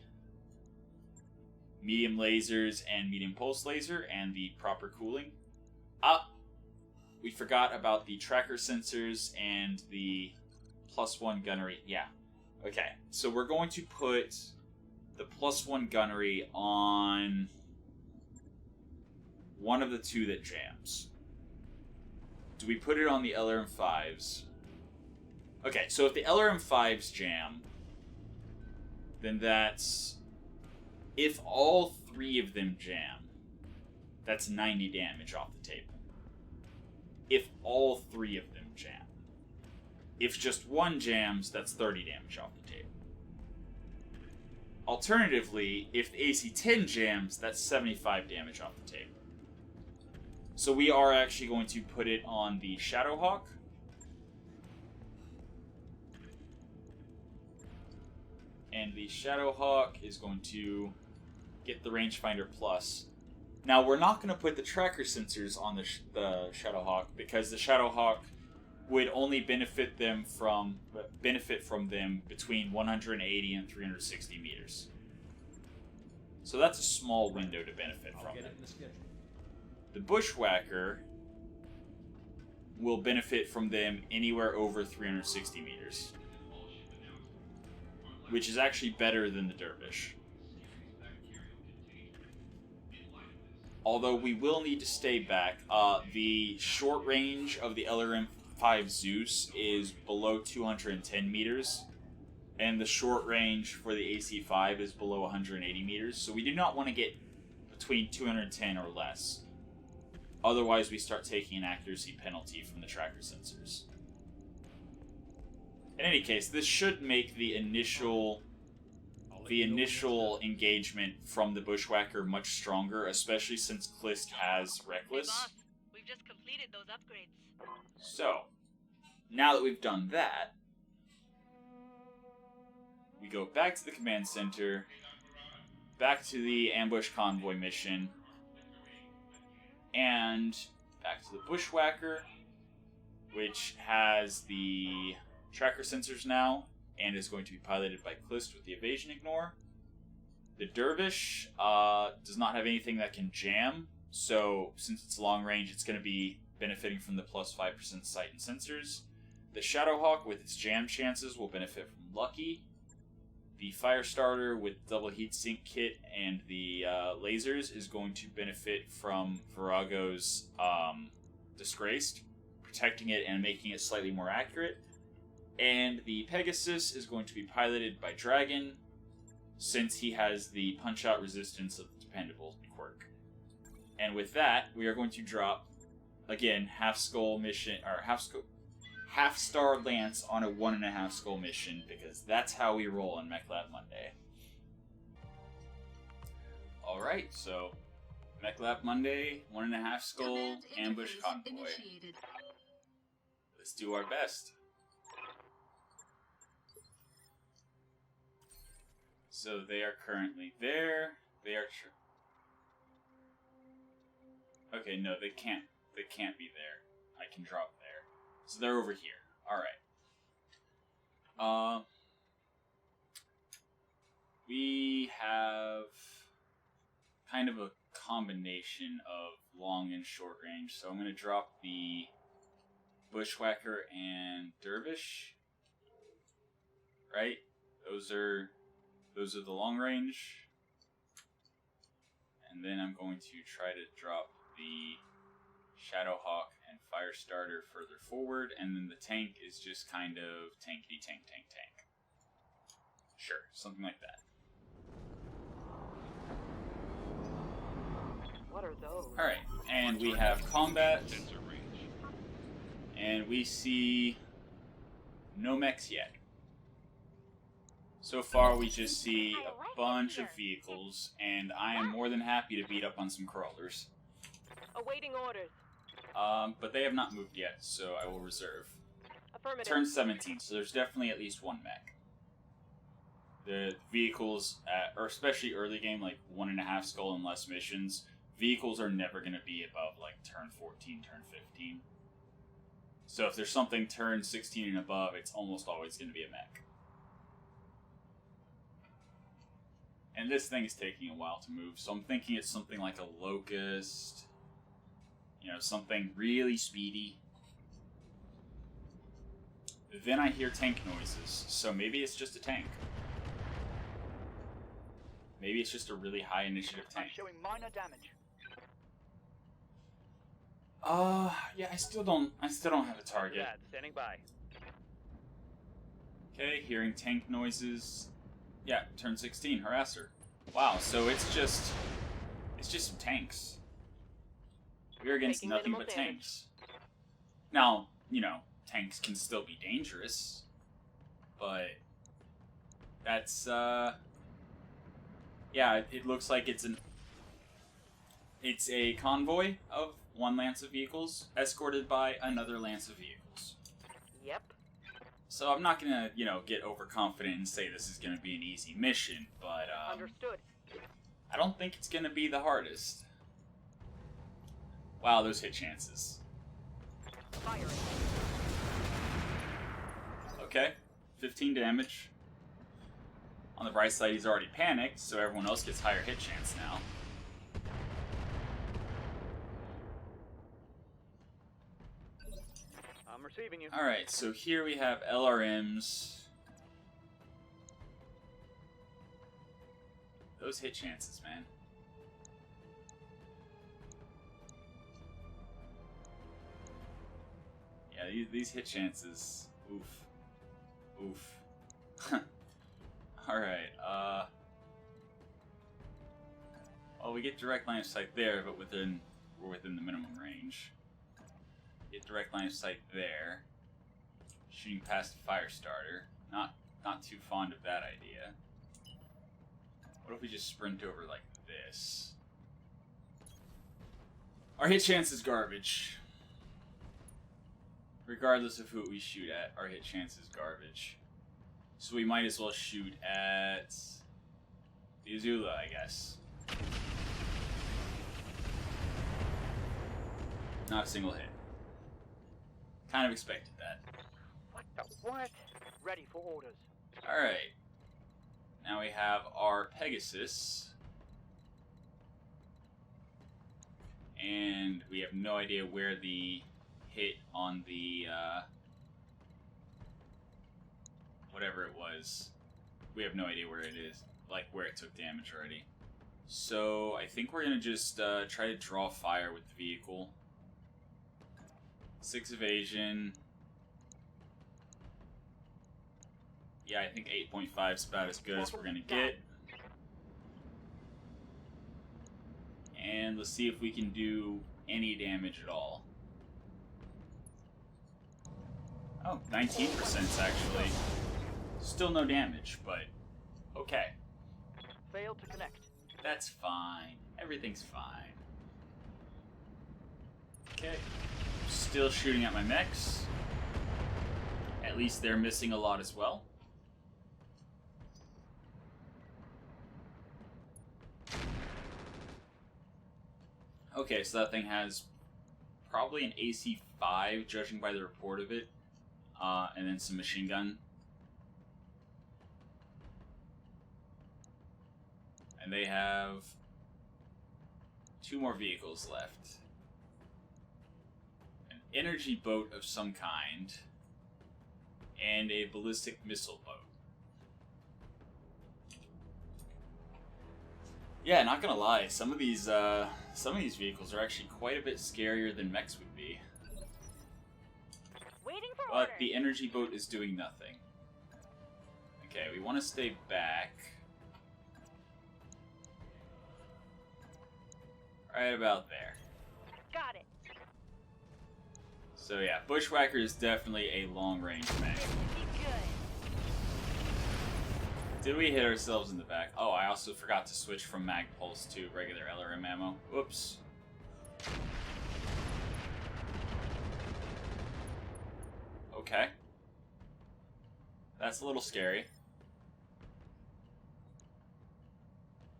Speaker 1: medium lasers and medium pulse laser and the proper cooling. We forgot about the tracker sensors and the +1 gunnery. Yeah. Okay, so we're going to put the +1 gunnery on one of the two that jams. Do we put it on the LRM5s? Okay, so if the LRM5s jam, then that's... If all three of them jam, that's 90 damage off the table. If all three of them jam. If just one jams, that's 30 damage off the table. Alternatively, if the AC-10 jams, that's 75 damage off the table. So we are actually going to put it on the Shadowhawk. And the Shadowhawk is going to get the rangefinder plus. Now, we're not going to put the tracker sensors on the Shadowhawk because the Shadowhawk would only benefit from them between 180 and 360 meters. So that's a small window to benefit from them. The Bushwacker will benefit from them anywhere over 360 meters, which is actually better than the Dervish. Although we will need to stay back. The short range of the LRM-5 Zeus is below 210 meters, and the short range for the AC-5 is below 180 meters, so we do not want to get between 210 or less. Otherwise, we start taking an accuracy penalty from the tracker sensors. In any case, this should make the initial engagement from the Bushwacker much stronger, especially since Klist has Reckless.
Speaker 6: Hey boss, we've just completed those upgrades.
Speaker 1: So, now that we've done that, we go back to the command center, back to the ambush convoy mission, and back to the Bushwacker, which has the tracker sensors now, and is going to be piloted by Klist with the evasion ignore. The Dervish does not have anything that can jam, so since it's long range, it's going to be benefiting from the +5% sight and sensors. The Shadowhawk with its jam chances will benefit from Lucky. The Firestarter with double Heatsink Kit and the lasers is going to benefit from Virago's Disgraced, protecting it and making it slightly more accurate. And the Pegasus is going to be piloted by Dragon, since he has the punch-out resistance of the Dependable quirk. And with that, we are going to drop, again, half-star Lance on a 1.5 skull mission, because that's how we roll on Mech Lab Monday. Alright, so Mech Lab Monday, 1.5 skull
Speaker 2: Command
Speaker 1: ambush
Speaker 2: interface
Speaker 1: convoy.
Speaker 2: initiated.
Speaker 1: Let's do our best. So they are currently there. They are okay, no, they can't be there. I can drop there. So they're over here. Alright. We have kind of a combination of long and short range. So I'm going to drop the Bushwacker and Dervish. Right? Those are the long range. And then I'm going to try to drop the Shadowhawk and Firestarter further forward, and then the tank is just kind of tankety tank. Sure, something like that.
Speaker 7: What are those?
Speaker 1: Alright, and we have combat, and we see no mechs yet. So far we just see a bunch of vehicles, and I am more than happy to beat up on some crawlers.
Speaker 6: Awaiting orders.
Speaker 1: But they have not moved yet, so I will reserve.
Speaker 6: Affirmative.
Speaker 1: Turn 17, so there's definitely at least one mech. The vehicles, or especially early game, like 1.5 skull and less missions, vehicles are never going to be above like turn 14, turn 15. So if there's something turn 16 and above, it's almost always going to be a mech. And this thing is taking a while to move, so I'm thinking it's something like a Locust. You know, something really speedy. Then I hear tank noises, so maybe it's just a tank. Maybe it's just a really high initiative tank.
Speaker 7: I'm showing minor damage.
Speaker 1: Yeah, I still don't have a target.
Speaker 3: Dad, standing by.
Speaker 1: Okay, hearing tank noises. Yeah, turn 16, harasser. Wow, so it's just some tanks. We're against
Speaker 6: Taking
Speaker 1: nothing
Speaker 6: minimal
Speaker 1: but
Speaker 6: damage.
Speaker 1: tanks. Now, you know, tanks can still be dangerous, but that's yeah, it looks like it's a convoy of one lance of vehicles escorted by another lance of vehicles.
Speaker 7: Yep.
Speaker 1: So I'm not gonna, you know, get overconfident and say this is gonna be an easy mission, but
Speaker 7: Understood.
Speaker 1: I don't think it's gonna be the hardest. Wow, those hit chances.
Speaker 7: Firing.
Speaker 1: Okay, 15 damage. On the bright side, he's already panicked, so everyone else gets higher hit chance now.
Speaker 3: I'm receiving you.
Speaker 1: Alright, so here we have LRMs. Those hit chances, man. Yeah, these hit chances. Oof. Oof. Alright, well, we get direct line of sight there, but we're within the minimum range. Get direct line of sight there. Shooting past the Firestarter. Not too fond of that idea. What if we just sprint over like this? Our hit chance is garbage. Regardless of who we shoot at, our hit chance is garbage. So we might as well shoot at the Azula, I guess. Not a single hit. Kind of expected that.
Speaker 7: What the what? Ready for orders.
Speaker 1: Alright. Now we have our Pegasus. And we have no idea where the hit on the, whatever it was. We have no idea where it is. Like, where it took damage already. So, I think we're gonna just, try to draw fire with the vehicle. 6 evasion. Yeah, I think 8.5 is about as good as we're gonna get. And let's see if we can do any damage at all. Oh, 19% actually. Still no damage, but okay.
Speaker 7: Failed to connect.
Speaker 1: That's fine. Everything's fine. Okay. Still shooting at my mechs. At least they're missing a lot as well. Okay, so that thing has probably an AC 5, judging by the report of it. And then some machine gun. And they have 2 more vehicles left. And energy boat of some kind, and a ballistic missile boat. Yeah, not gonna lie, some of these vehicles are actually quite a bit scarier than mechs would be.
Speaker 6: Waiting for
Speaker 1: But
Speaker 6: orders.
Speaker 1: the energy boat is doing nothing. Okay, we want to stay back. Right about there.
Speaker 6: Got it.
Speaker 1: So yeah, Bushwacker is definitely a long-range mech.
Speaker 6: This should be good.
Speaker 1: Did we hit ourselves in the back? Oh, I also forgot to switch from mag pulse to regular LRM ammo. Whoops. Okay. That's a little scary.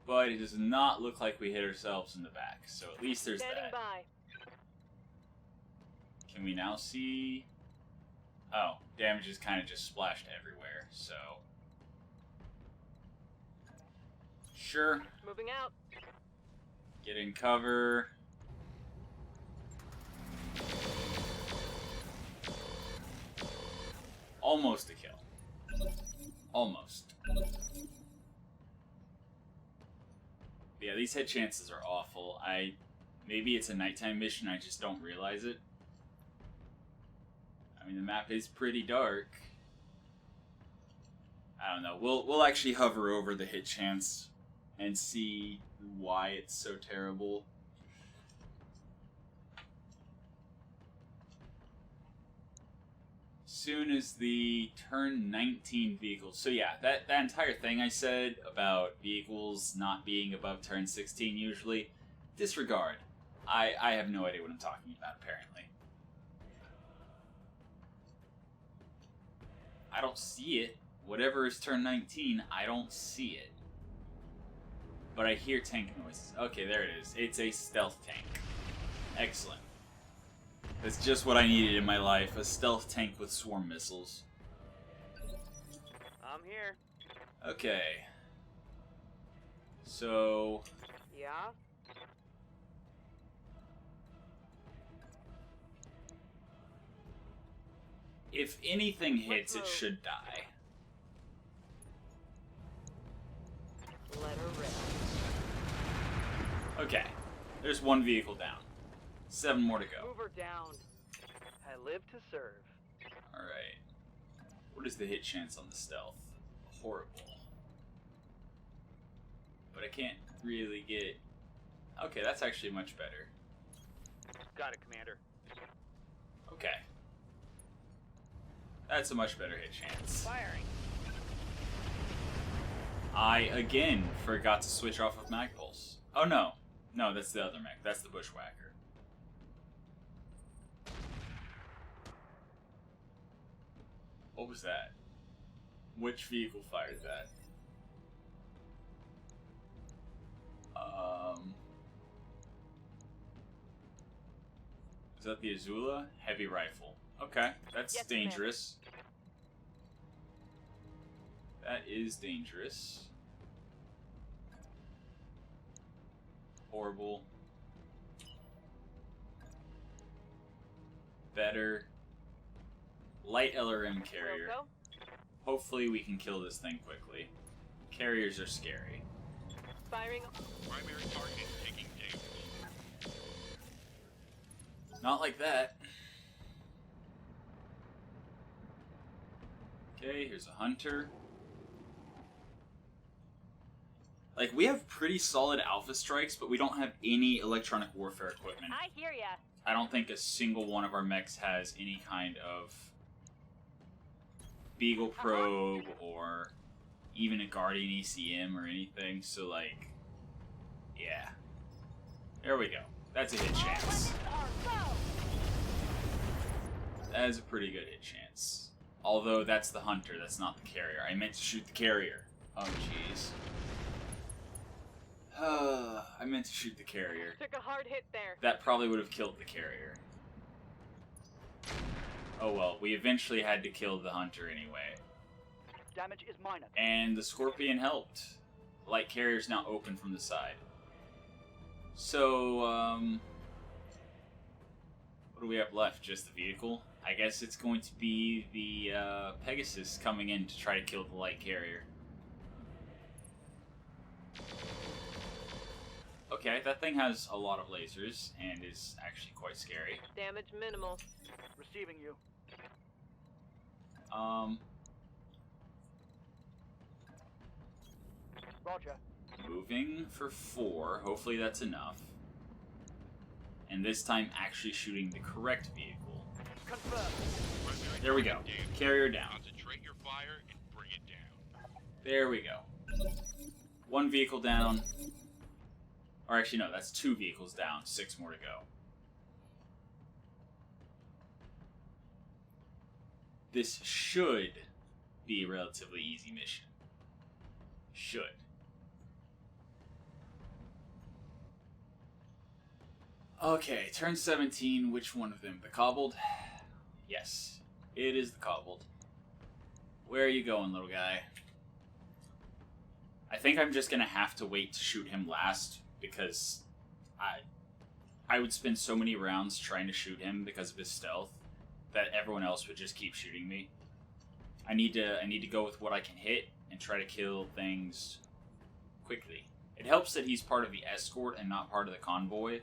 Speaker 1: But it does not look like we hit ourselves in the back, so at least there's
Speaker 6: Standing
Speaker 1: that.
Speaker 6: by.
Speaker 1: Can we now see... Oh, damage is kind of just splashed everywhere, so... Sure.
Speaker 6: Moving out.
Speaker 1: Get in cover. Almost a kill. Almost. Yeah, these hit chances are awful. Maybe it's a nighttime mission, I just don't realize it. I mean, the map is pretty dark. I don't know. We'll actually hover over the hit chance and see why it's so terrible. Soon as the turn 19 vehicles. So yeah, that entire thing I said about vehicles not being above turn 16 usually, disregard. I have no idea what I'm talking about, apparently. I don't see it. Whatever is turn 19, I don't see it. But I hear tank noises. Okay, there it is. It's a stealth tank. Excellent. That's just what I needed in my life. A stealth tank with swarm missiles.
Speaker 7: I'm here.
Speaker 1: Okay. So...
Speaker 7: Yeah?
Speaker 1: if anything hits, it
Speaker 6: move.
Speaker 1: should die.
Speaker 7: Let her rip.
Speaker 1: Okay. There's one vehicle down. 7 more to go.
Speaker 7: Move her down. I live to serve.
Speaker 1: Alright. What is the hit chance on the stealth? Horrible. But I can't really get... Okay, that's actually much better.
Speaker 3: Got it, Commander.
Speaker 1: Okay. That's a much better hit chance.
Speaker 7: Firing.
Speaker 1: I, again, forgot to switch off of mag pulse. Oh, no. No, that's the other mech. That's the Bushwacker. What was that? Which vehicle fired that? Is that the Azula? Heavy rifle. Okay, that's
Speaker 6: Yes,
Speaker 1: dangerous. That is dangerous. Horrible. Better. Light LRM carrier.
Speaker 6: Wilco?
Speaker 1: Hopefully we can kill this thing quickly. Carriers are scary.
Speaker 6: Firing.
Speaker 4: Primary target taking damage.
Speaker 1: Not like that. Okay, here's a hunter. Like, we have pretty solid alpha strikes, but we don't have any electronic warfare equipment.
Speaker 6: I hear ya.
Speaker 1: I don't think a single one of our mechs has any kind of Beagle probe or even a Guardian ECM or anything, so like, yeah. There we go. That's a hit chance. That is a pretty good hit chance. Although that's the hunter, that's not the carrier. I meant to shoot the carrier. Oh, jeez. I meant to shoot the carrier.
Speaker 6: Took a hard hit there.
Speaker 1: That probably would have killed the carrier. Oh well, we eventually had to kill the hunter anyway.
Speaker 7: Damage is minor.
Speaker 1: And the Scorpion helped. Light carrier's now open from the side. So, What do we have left? Just the vehicle? I guess it's going to be the Pegasus coming in to try to kill the light carrier. Okay, that thing has a lot of lasers and is actually quite scary.
Speaker 6: Damage minimal.
Speaker 7: Receiving you. Roger.
Speaker 1: Moving for 4. Hopefully that's enough. And this time actually shooting the correct vehicle.
Speaker 7: Confirmed.
Speaker 1: There we go. Carrier down.
Speaker 9: Concentrate your fire and bring it down.
Speaker 1: There we go. 1 vehicle down. Or actually, no, that's 2 vehicles down. 6 more to go. This should be a relatively easy mission. Should. Okay, turn 17. Which one of them? The Cobbled? Yes, it is the Cobbled. Where are you going, little guy? I think I'm just gonna have to wait to shoot him last, because I would spend so many rounds trying to shoot him because of his stealth that everyone else would just keep shooting me. I need to go with what I can hit and try to kill things quickly. It helps that he's part of the escort and not part of the convoy.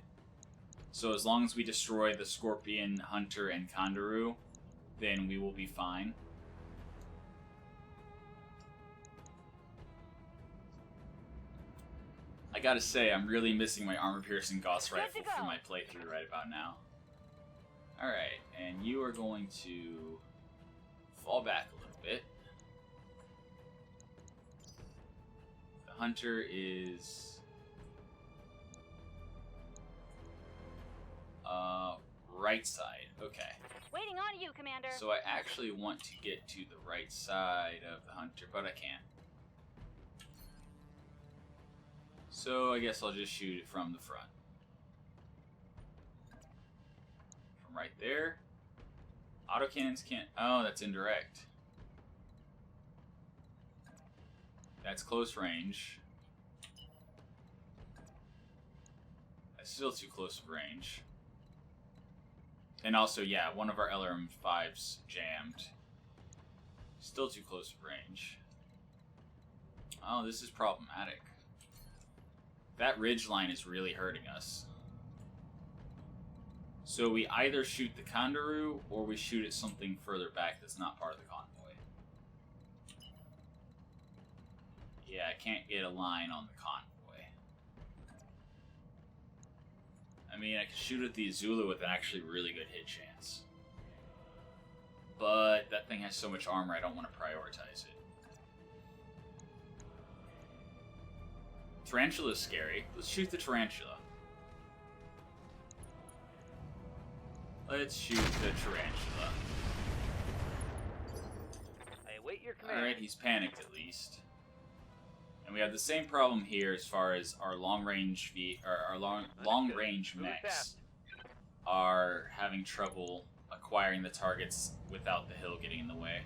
Speaker 1: So as long as we destroy the Scorpion, Hunter, and Kangaroo, then we will be fine. I gotta say, I'm really missing my armor-piercing Gauss rifle from my playthrough right about now. Alright, and you are going to fall back a little bit. The Hunter is... right side. Okay.
Speaker 6: Waiting on you, Commander.
Speaker 1: So I actually want to get to the right side of the Hunter, but I can't. So I guess I'll just shoot it from the front. From right there. Autocannons can't... Oh, that's indirect. That's close range. That's still too close of range. And also, yeah, one of our LRM-5s jammed. Still too close of range. Oh, this is problematic. That ridge line is really hurting us. So we either shoot the Kangaroo, or we shoot at something further back that's not part of the convoy. Yeah, I can't get a line on the convoy. I mean, I can shoot at the Azula with an actually really good hit chance. But that thing has so much armor, I don't want to prioritize it. Tarantula's scary. Let's shoot the Tarantula. Let's shoot the Tarantula.
Speaker 7: I await your command.
Speaker 1: Alright, he's panicked at least. And we have the same problem here as far as our long-range long-range mechs are having trouble acquiring the targets without the hill getting in the way.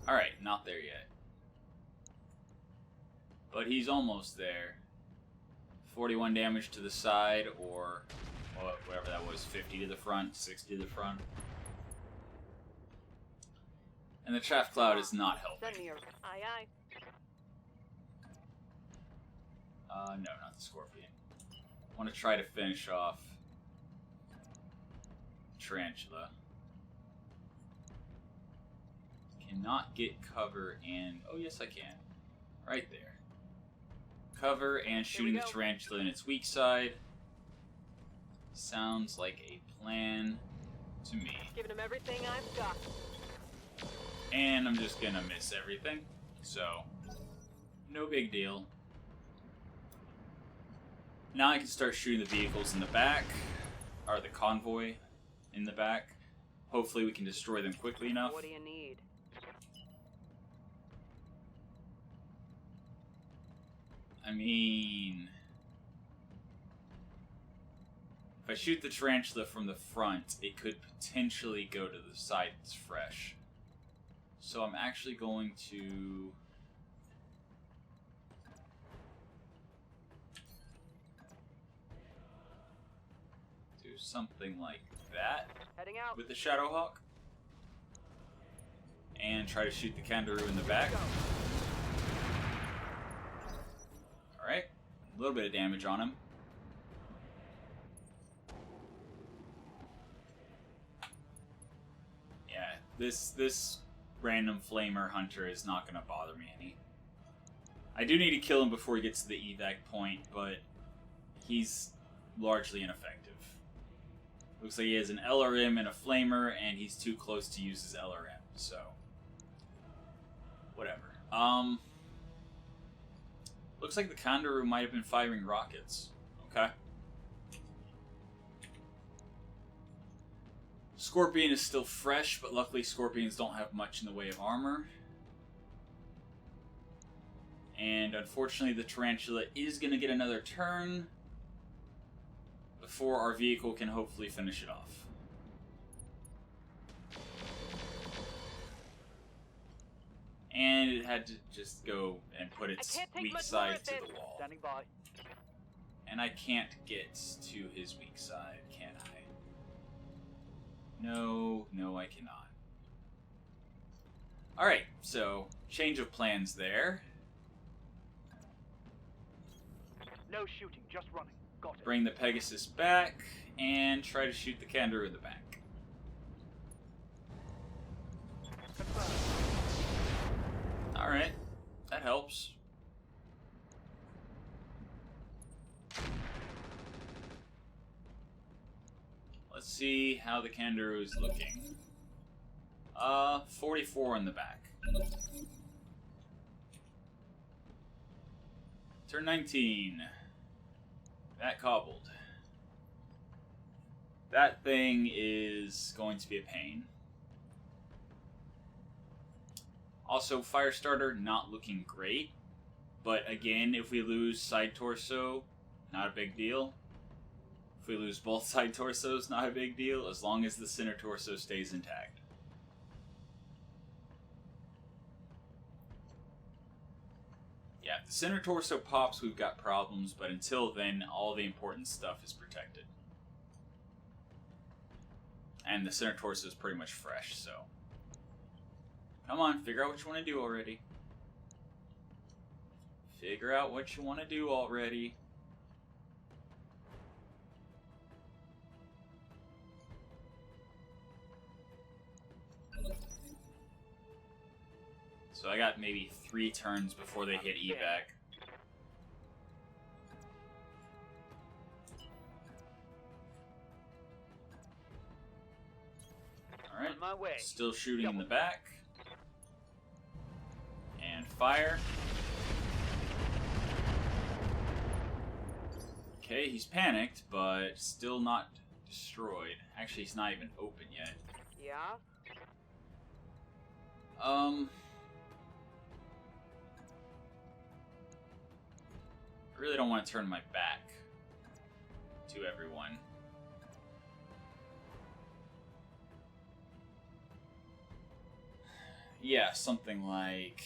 Speaker 1: Alright, not there yet. But he's almost there. 41 damage to the side, or whatever that was, 50 to the front, 60 to the front. And the chaff cloud is not helping.
Speaker 6: Send me your... Aye, aye.
Speaker 1: No, not the Scorpion. I want to try to finish off Tarantula. Cannot get cover and... Oh, yes, I can. Right there. Cover and shooting the Tarantula in its weak side. Sounds like a plan to me.
Speaker 6: Giving him everything I've got.
Speaker 1: And I'm just gonna miss everything. So, no big deal. Now I can start shooting the vehicles in the back, or the convoy in the back. Hopefully we can destroy them quickly enough.
Speaker 6: What do you need?
Speaker 1: I mean... If I shoot the Tarantula from the front, it could potentially go to the side that's fresh. So I'm actually going to... something like that
Speaker 6: Heading out.
Speaker 1: with the Shadowhawk. And try to shoot the kangaroo in the back. Alright, a little bit of damage on him. Yeah, this random flamer hunter is not going to bother me any. I do need to kill him before he gets to the evac point, but he's largely ineffective. Looks like he has an LRM and a flamer, and he's too close to use his LRM, so whatever. Looks like the kangaroo might have been firing rockets. Okay. Scorpion is still fresh, but luckily scorpions don't have much in the way of armor. And unfortunately the tarantula is going to get another turn before our vehicle can hopefully finish it off. And it had to just go and put its weak side to the wall.
Speaker 7: Standing by.
Speaker 1: And I can't get to his weak side, can I? No, I cannot. Alright, so change of plans there.
Speaker 7: No shooting, just running. Got it.
Speaker 1: Bring the Pegasus back and try to shoot the kangaroo in the back. Alright, that helps. Let's see how the kangaroo is looking. 44 in the back. Turn 19. That cobbled. That thing is going to be a pain. Also, Firestarter not looking great. But again, if we lose side torso, not a big deal. If we lose both side torsos, not a big deal, as long as the center torso stays intact. Yeah, if the center torso pops, we've got problems, but until then, all the important stuff is protected. And the center torso is pretty much fresh, so... Come on, figure out what you want to do already. Figure out what you want to do already. So I got maybe 3 turns before they hit evac. Alright,
Speaker 7: On my way.
Speaker 1: still shooting in the back. And fire. Okay, he's panicked, but still not destroyed. Actually, he's not even open yet.
Speaker 6: Yeah?
Speaker 1: I really don't want to turn my back to everyone. Yeah, something like...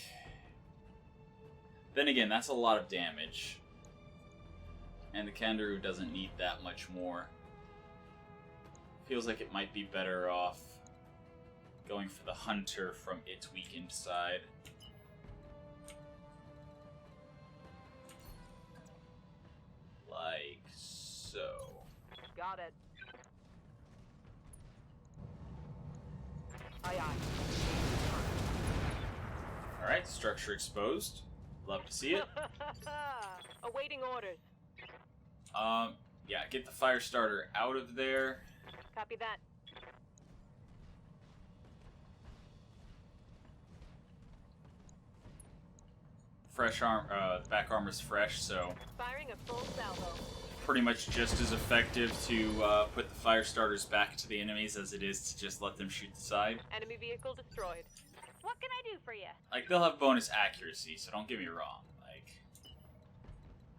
Speaker 1: Then again, that's a lot of damage. And the kangaroo doesn't need that much more. Feels like it might be better off going for the hunter from its weakened side. Like so.
Speaker 6: Got it. Aye, aye.
Speaker 1: Alright, structure exposed. Love to see it.
Speaker 6: Awaiting orders.
Speaker 1: Yeah, get the fire starter out of there.
Speaker 6: Copy that.
Speaker 1: Fresh arm, back armor's fresh, so
Speaker 6: Firing a full salvo.
Speaker 1: pretty much just as effective to put the fire starters back to the enemies as it is to just let them shoot the side.
Speaker 6: Enemy vehicle destroyed.
Speaker 2: What can I do for you?
Speaker 1: Like, they'll have bonus accuracy, so don't get me wrong. Like,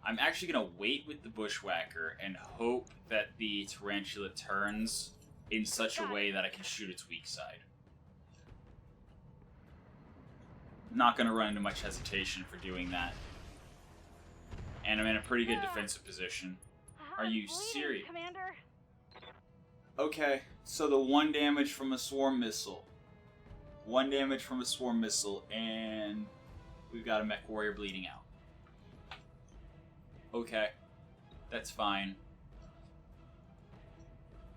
Speaker 1: I'm actually gonna wait with the Bushwacker and hope that the tarantula turns in such a way that I can shoot its weak side. Not gonna run into much hesitation for doing that. And I'm in a pretty good defensive position. Are you serious?
Speaker 2: Commander?
Speaker 1: Okay, so the 1 damage from a swarm missile. 1 damage from a swarm missile, and we've got a Mechwarrior bleeding out. Okay, that's fine.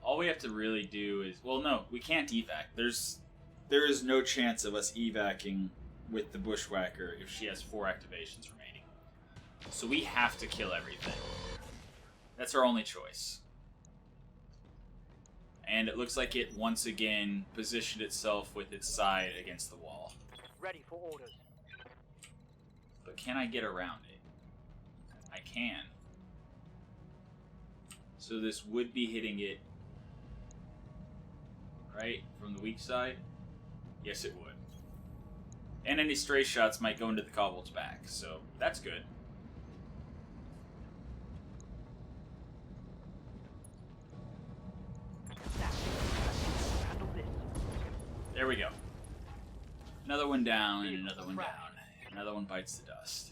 Speaker 1: All we have to really do is... Well, no, we can't evac. There is no chance of us evacing with the Bushwacker if she has 4 activations remaining. So we have to kill everything. That's our only choice. And it looks like it once again positioned itself with its side against the wall.
Speaker 7: Ready for orders.
Speaker 1: But can I get around it? I can. So this would be hitting it, right, from the weak side? Yes, it would. And any stray shots might go into the Cobbled's back, so that's good.
Speaker 7: Handle this.
Speaker 1: There we go. Another one down, and another one down. Another one bites the dust.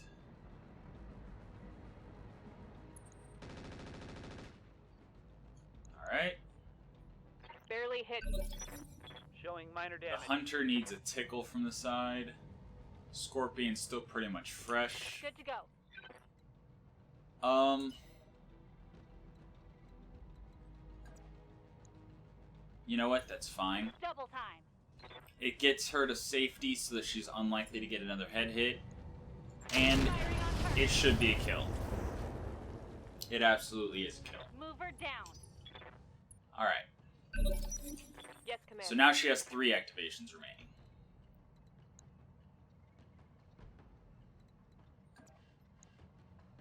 Speaker 1: Alright.
Speaker 6: Barely hit.
Speaker 7: Showing minor
Speaker 1: The
Speaker 7: damage.
Speaker 1: Hunter needs a tickle from the side. Scorpion's still pretty much fresh.
Speaker 6: Good to go.
Speaker 1: You know what? That's fine.
Speaker 2: Double time.
Speaker 1: It gets her to safety so that she's unlikely to get another head hit. And
Speaker 2: Firing on her.
Speaker 1: it should be a kill. It absolutely is a kill.
Speaker 2: Move her down.
Speaker 1: Alright.
Speaker 6: Yes, Commander.
Speaker 1: So now she has 3 activations remaining.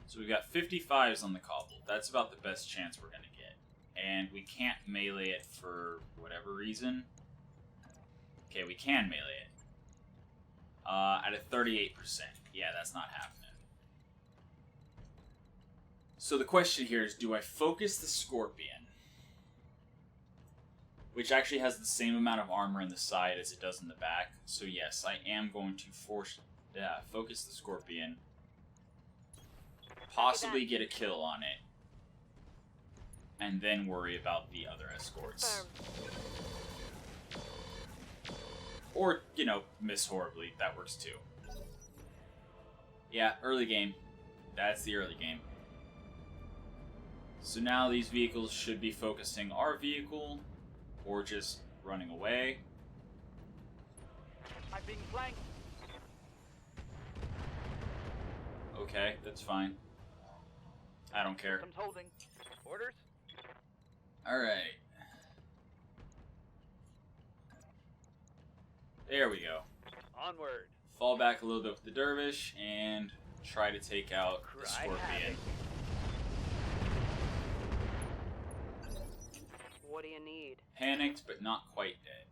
Speaker 1: So we've got 55s on the Cobble. That's about the best chance we're going to get. And we can't melee it for whatever reason. Okay, we can melee it. At a 38%. Yeah, that's not happening. So the question here is, do I focus the Scorpion, which actually has the same amount of armor in the side as it does in the back? So yes, I am going to focus the Scorpion, possibly get a kill on it, and then worry about the other escorts.
Speaker 6: Confirmed.
Speaker 1: Or, you know, miss horribly. That works too. Yeah, early game. That's the early game. So now these vehicles should be focusing our vehicle, or just running away.
Speaker 7: I'm being flanked.
Speaker 1: Okay, that's fine. I don't care.
Speaker 7: Systems holding. Orders?
Speaker 1: Alright. There we go.
Speaker 7: Onward.
Speaker 1: Fall back a little bit with the Dervish, and try to take out the
Speaker 7: Cry
Speaker 1: Scorpion.
Speaker 7: havoc.
Speaker 6: What do you need?
Speaker 1: Panicked, but not quite dead.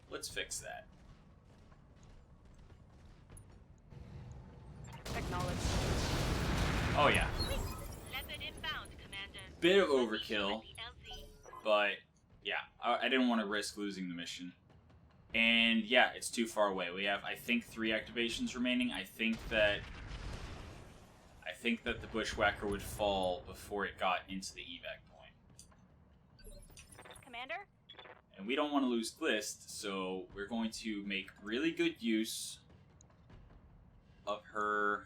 Speaker 1: Let's fix that.
Speaker 6: Acknowledged.
Speaker 1: Oh yeah.
Speaker 2: Leopard inbound, Commander.
Speaker 1: Bit of overkill, but yeah, I didn't want to risk losing the mission. And yeah, it's too far away. We have, I think, 3 activations remaining. I think that the Bushwacker would fall before it got into the evac point.
Speaker 2: Commander?
Speaker 1: And we don't want to lose Glist, so we're going to make really good use of her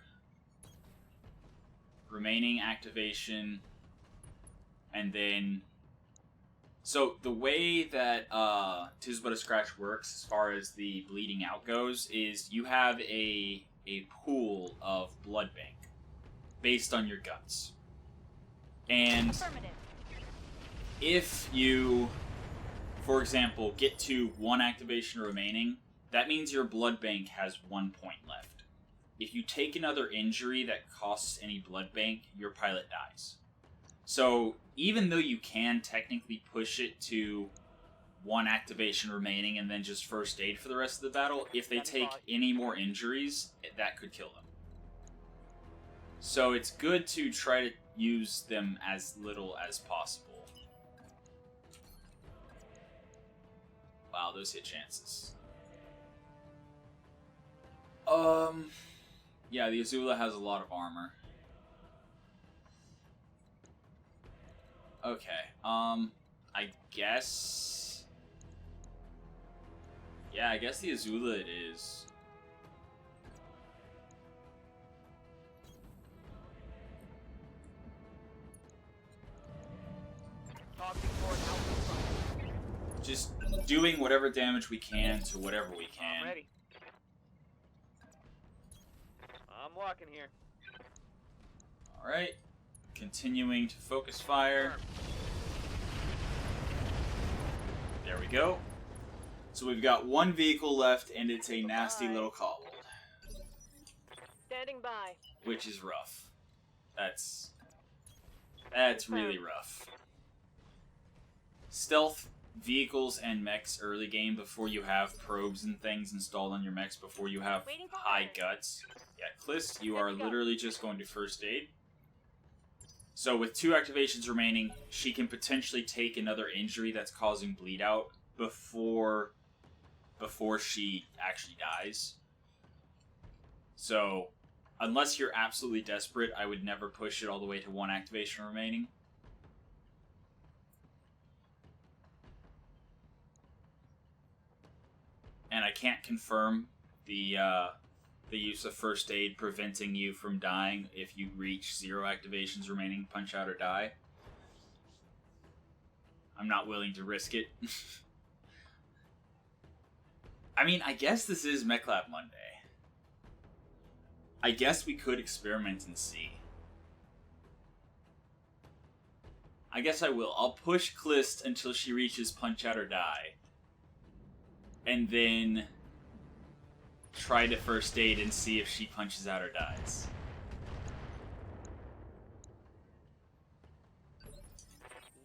Speaker 1: remaining activation, and then... So, the way that Tis But a Scratch works, as far as the bleeding out goes, is you have a pool of blood bank based on your guts. And
Speaker 2: Affirmative.
Speaker 1: if you, for example, get to 1 activation remaining, that means your blood bank has 1 point left. If you take another injury that costs any blood bank, your pilot dies. So, even though you can technically push it to 1 activation remaining and then just first aid for the rest of the battle, if they take any more injuries, that could kill them. So it's good to try to use them as little as possible. Wow, those hit chances. Yeah, the Azula has a lot of armor. Okay, I guess... Yeah, I guess the Azula it is.
Speaker 3: Tossing forward out in front.
Speaker 1: Just doing whatever damage we can to whatever we can.
Speaker 3: I'm ready. I'm walking here.
Speaker 1: Alright. Continuing to focus fire. There we go. So we've got one vehicle left, and it's a nasty little cobbled.
Speaker 6: Standing by.
Speaker 1: Which is rough. That's really rough. Stealth vehicles and mechs early game before you have probes and things installed on your mechs, before you have
Speaker 2: Waiting for
Speaker 1: high
Speaker 2: orders.
Speaker 1: guts. Yeah, Clist, you
Speaker 6: Let's
Speaker 1: are
Speaker 6: go.
Speaker 1: literally just going to first aid. So with 2 activations remaining, she can potentially take another injury that's causing bleed out before she actually dies. So, unless you're absolutely desperate, I would never push it all the way to 1 activation remaining. And I can't confirm the use of first aid preventing you from dying if you reach 0 activations remaining, punch out or die. I'm not willing to risk it. I mean, I guess this is Mech Lab Monday. I guess we could experiment and see. I guess I will. I'll push Clist until she reaches punch out or die. And then try to first aid and see if she punches out or dies.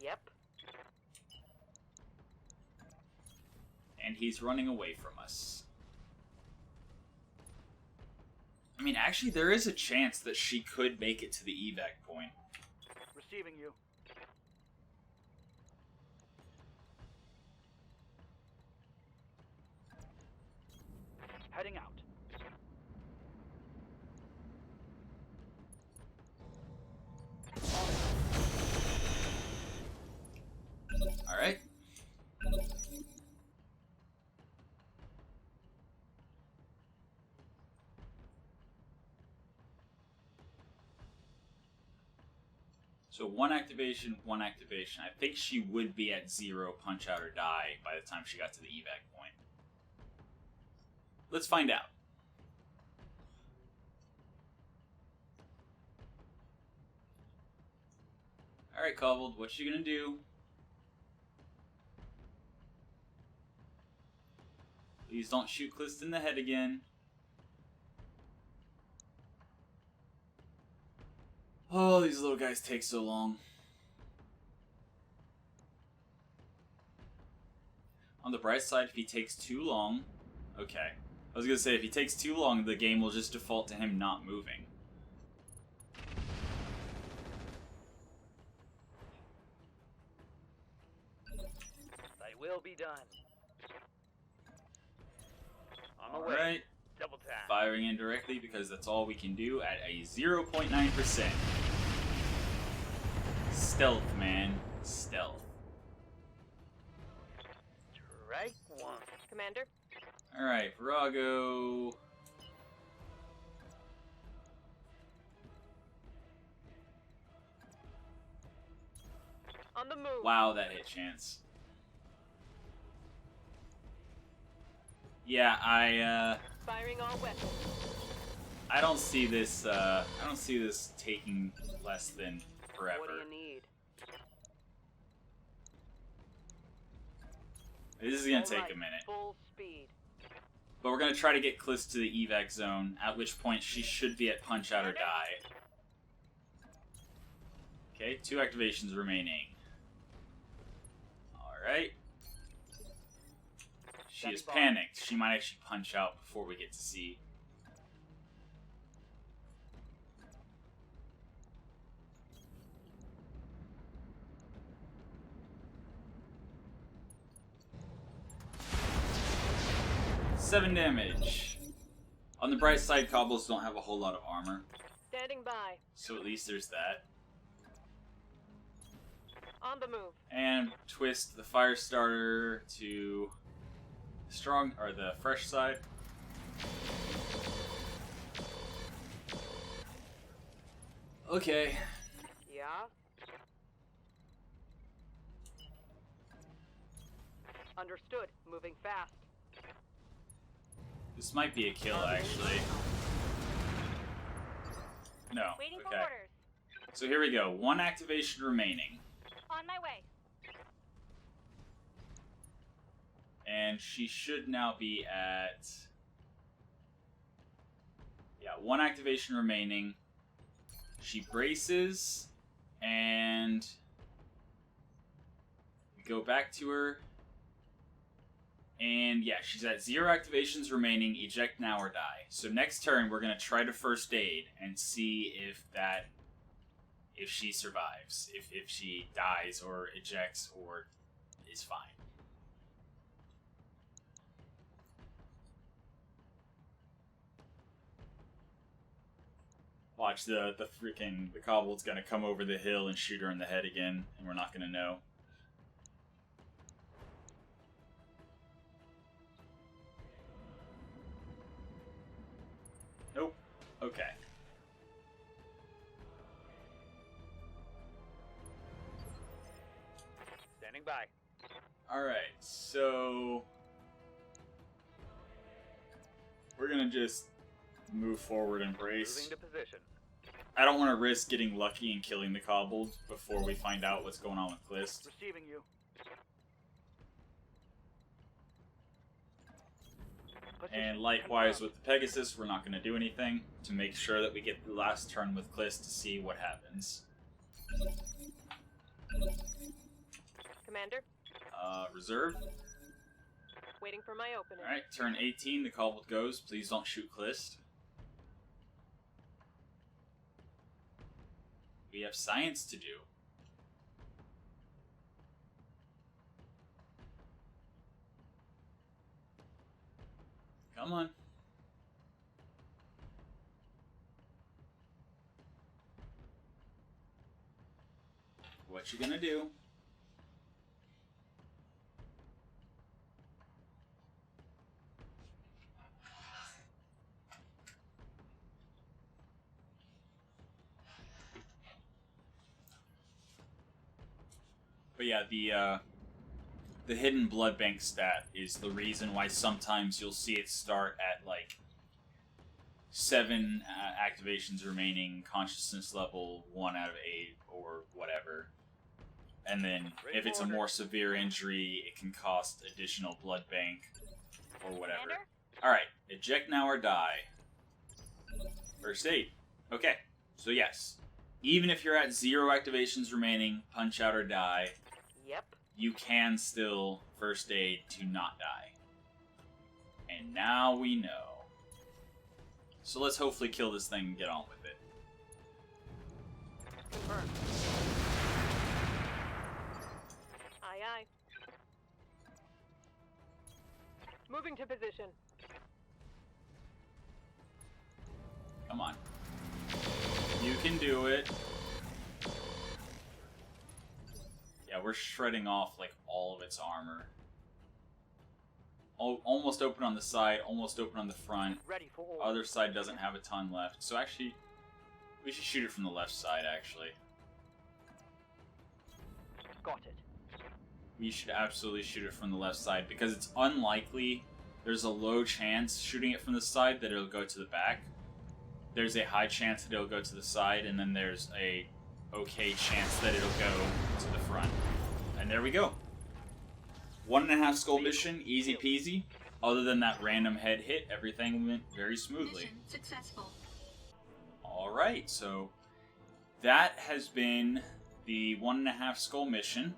Speaker 6: Yep.
Speaker 1: And he's running away from us. I mean, actually, there is a chance that she could make it to the evac point.
Speaker 3: Receiving you. Heading out.
Speaker 1: Alright. So 1 activation, 1 activation. I think she would be at 0 punch out or die by the time she got to the evac point. Let's find out. Alright, Cobbled, what you gonna do? Please don't shoot Clist in the head again. Oh, these little guys take so long. On the bright side, if he takes too long... Okay. I was gonna say, if he takes too long, the game will just default to him not moving.
Speaker 3: Thy will be done. On the way.
Speaker 1: Alright.
Speaker 3: Double tap.
Speaker 1: Firing indirectly because that's all we can do at a 0.9%. Stealth, man. Stealth.
Speaker 3: Strike 1.
Speaker 6: Commander.
Speaker 1: Alright, Virago.
Speaker 6: On the move.
Speaker 1: Wow, that hit chance. Yeah,
Speaker 6: Firing all weapons.
Speaker 1: I don't see this taking less than forever.
Speaker 6: What do you need?
Speaker 1: This is gonna
Speaker 6: All
Speaker 1: take
Speaker 6: right,
Speaker 1: a minute.
Speaker 6: Full speed.
Speaker 1: But we're gonna try to get Clist to the evac zone, at which point she should be at punch out or die. Okay, 2 activations remaining. Alright. She is panicked. She might actually punch out before we get to see. Seven damage. On the bright side, Cobbles don't have a whole lot of armor,
Speaker 6: Standing by.
Speaker 1: so at least there's that.
Speaker 6: On the move.
Speaker 1: And twist the fire starter to strong, or the fresh side. Okay.
Speaker 6: Yeah? Understood. Moving fast.
Speaker 1: This might be a kill, actually. No.
Speaker 2: Waiting for
Speaker 1: Okay.
Speaker 2: orders.
Speaker 1: So here we go. 1 activation remaining.
Speaker 2: On my way.
Speaker 1: And she should now be at... Yeah, 1 activation remaining. She braces, and we go back to her. And yeah, she's at 0 activations remaining. Eject now or die. So next turn, we're gonna try to first aid and see if she survives, if she dies or ejects or is fine. Watch the kobold's gonna come over the hill and shoot her in the head again, and we're not gonna know. Nope. Okay.
Speaker 3: Standing by.
Speaker 1: Alright, so we're gonna just move forward and brace.
Speaker 3: Moving to position.
Speaker 1: I don't want to risk getting lucky and killing the kobold before we find out what's going on with List.
Speaker 3: Receiving you.
Speaker 1: And likewise with the Pegasus, we're not going to do anything to make sure that we get the last turn with Clist to see what happens.
Speaker 6: Commander,
Speaker 1: Reserve.
Speaker 6: waiting for my opening.
Speaker 1: Alright, turn 18, the kobold goes. Please don't shoot Clist. We have science to do. Come on. What you gonna do? But yeah, the hidden blood bank stat is the reason why sometimes you'll see it start at like 7 activations remaining, consciousness level 1 out of 8 or whatever. And then if it's a more severe injury, it can cost additional blood bank or whatever.
Speaker 2: Commander?
Speaker 1: Alright, eject now or die. First aid. Okay, so yes. Even if you're at 0 activations remaining, punch out or die,
Speaker 6: Yep.
Speaker 1: you can still first aid to not die. And now we know. So let's hopefully kill this thing and get on with it.
Speaker 6: Confirmed. Aye, aye. Moving to position.
Speaker 1: Come on. You can do it. Yeah, we're shredding off like all of its armor. Almost open on the side, almost open on the front.
Speaker 3: Ready for order.
Speaker 1: Other side doesn't have a ton left. So actually, we should shoot it from the left side, actually.
Speaker 3: Got it.
Speaker 1: We should absolutely shoot it from the left side because it's unlikely. There's a low chance shooting it from the side that it'll go to the back. There's a high chance that it'll go to the side, and then there's a okay chance that it'll go to the front. And there we go. 1.5 skull mission, easy peasy. Other than that random head hit, everything went very smoothly.
Speaker 5: Mission successful.
Speaker 1: Alright, so that has been the 1.5 skull mission.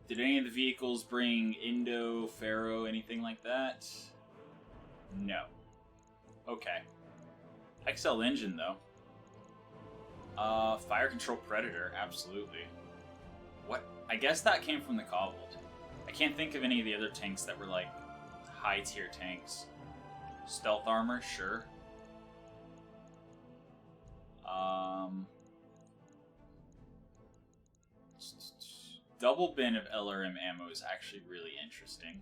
Speaker 1: Did any of the vehicles bring Indo, Pharaoh, anything like that? No. Okay. XL engine, though. Fire control predator, absolutely. What? I guess that came from the kobold. I can't think of any of the other tanks that were, like, high-tier tanks. Stealth armor, sure. Double bin of LRM ammo is actually really interesting.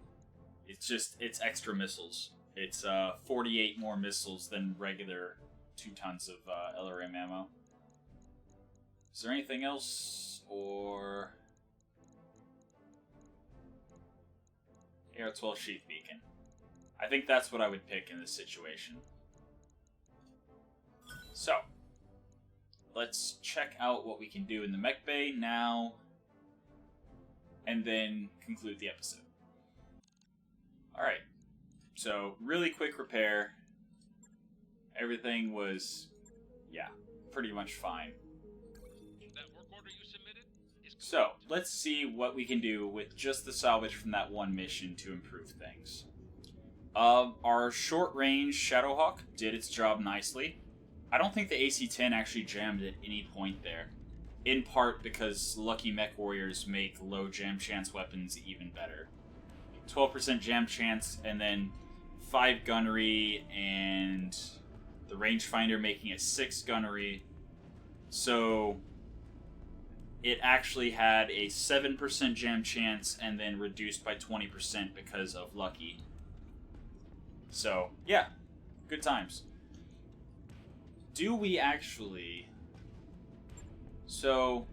Speaker 1: It's extra missiles. It's 48 more missiles than regular 2 tons of LRM ammo. Is there anything else, or... AR-12 Sheath Beacon. I think that's what I would pick in this situation. So, let's check out what we can do in the mech bay now, and then conclude the episode. Alright, so really quick repair. Everything was, yeah, pretty much fine.
Speaker 9: That work order you submitted is complete.
Speaker 1: So, let's see what we can do with just the salvage from that one mission to improve things. Our short-range Shadowhawk did its job nicely. I don't think the AC-10 actually jammed at any point there. In part because lucky Mechwarriors make low jam chance weapons even better. 12% jam chance, and then 5 gunnery, and the rangefinder making it 6 gunnery. So it actually had a 7% jam chance, and then reduced by 20% because of lucky. So, yeah, good times. Do we actually... So...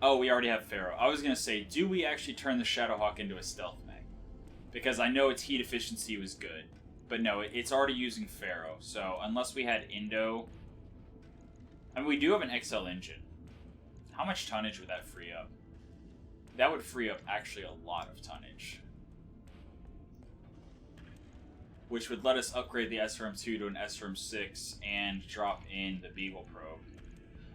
Speaker 1: Oh, we already have Pharaoh. I was going to say, do we actually turn the Shadowhawk into a stealth mech? Because I know its heat efficiency was good. But no, it's already using Pharaoh. So, unless we had Indo... I mean, we do have an XL engine. How much tonnage would that free up? That would free up actually a lot of tonnage. Which would let us upgrade the SRM-2 to an SRM-6 and drop in the Beagle probe.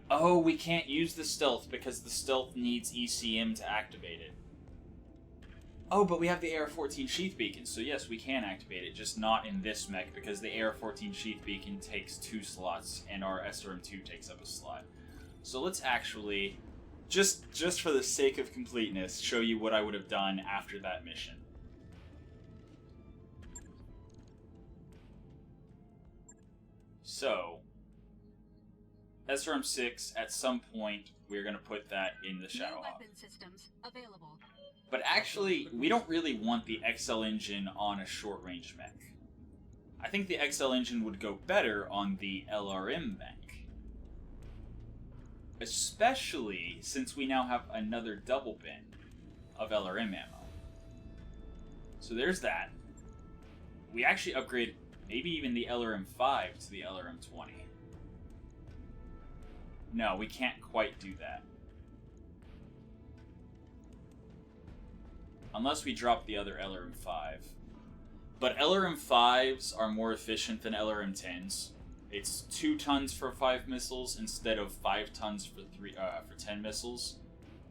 Speaker 1: Oh, we can't use the stealth because the stealth needs ECM to activate it. Oh, but we have the AR-14 Sheath Beacon, so yes, we can activate it, just not in this mech because the AR-14 Sheath Beacon takes 2 slots and our SRM-2 takes up a slot. So let's actually, just for the sake of completeness, show you what I would have done after that mission. So, SRM-6, at some point, we're going to put that in the Shadowhawk.
Speaker 2: Weapon systems available.
Speaker 1: But actually, we don't really want the XL engine on a short-range mech. I think the XL engine would go better on the LRM mech. Especially since we now have another double bin of LRM ammo. So there's that. We actually upgrade maybe even the LRM-5 to the LRM-20. No, we can't quite do that. Unless we drop the other LRM-5. But LRM-5s are more efficient than LRM-10s. It's 2 tons for 5 missiles instead of 5 tons for 10 missiles.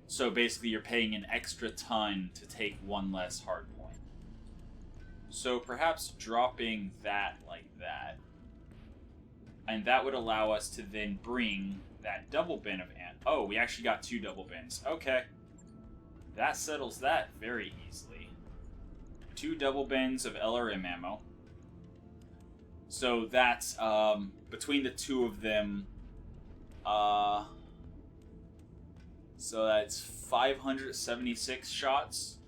Speaker 1: So basically you're paying an extra ton to take 1 less hardpoint. So perhaps dropping that like that. And that would allow us to then bring that double bin of ammo. Oh, we actually got 2 double bins. Okay. That settles that very easily. 2 double bins of LRM ammo. So that's, between the 2 of them, so that's 576 shots.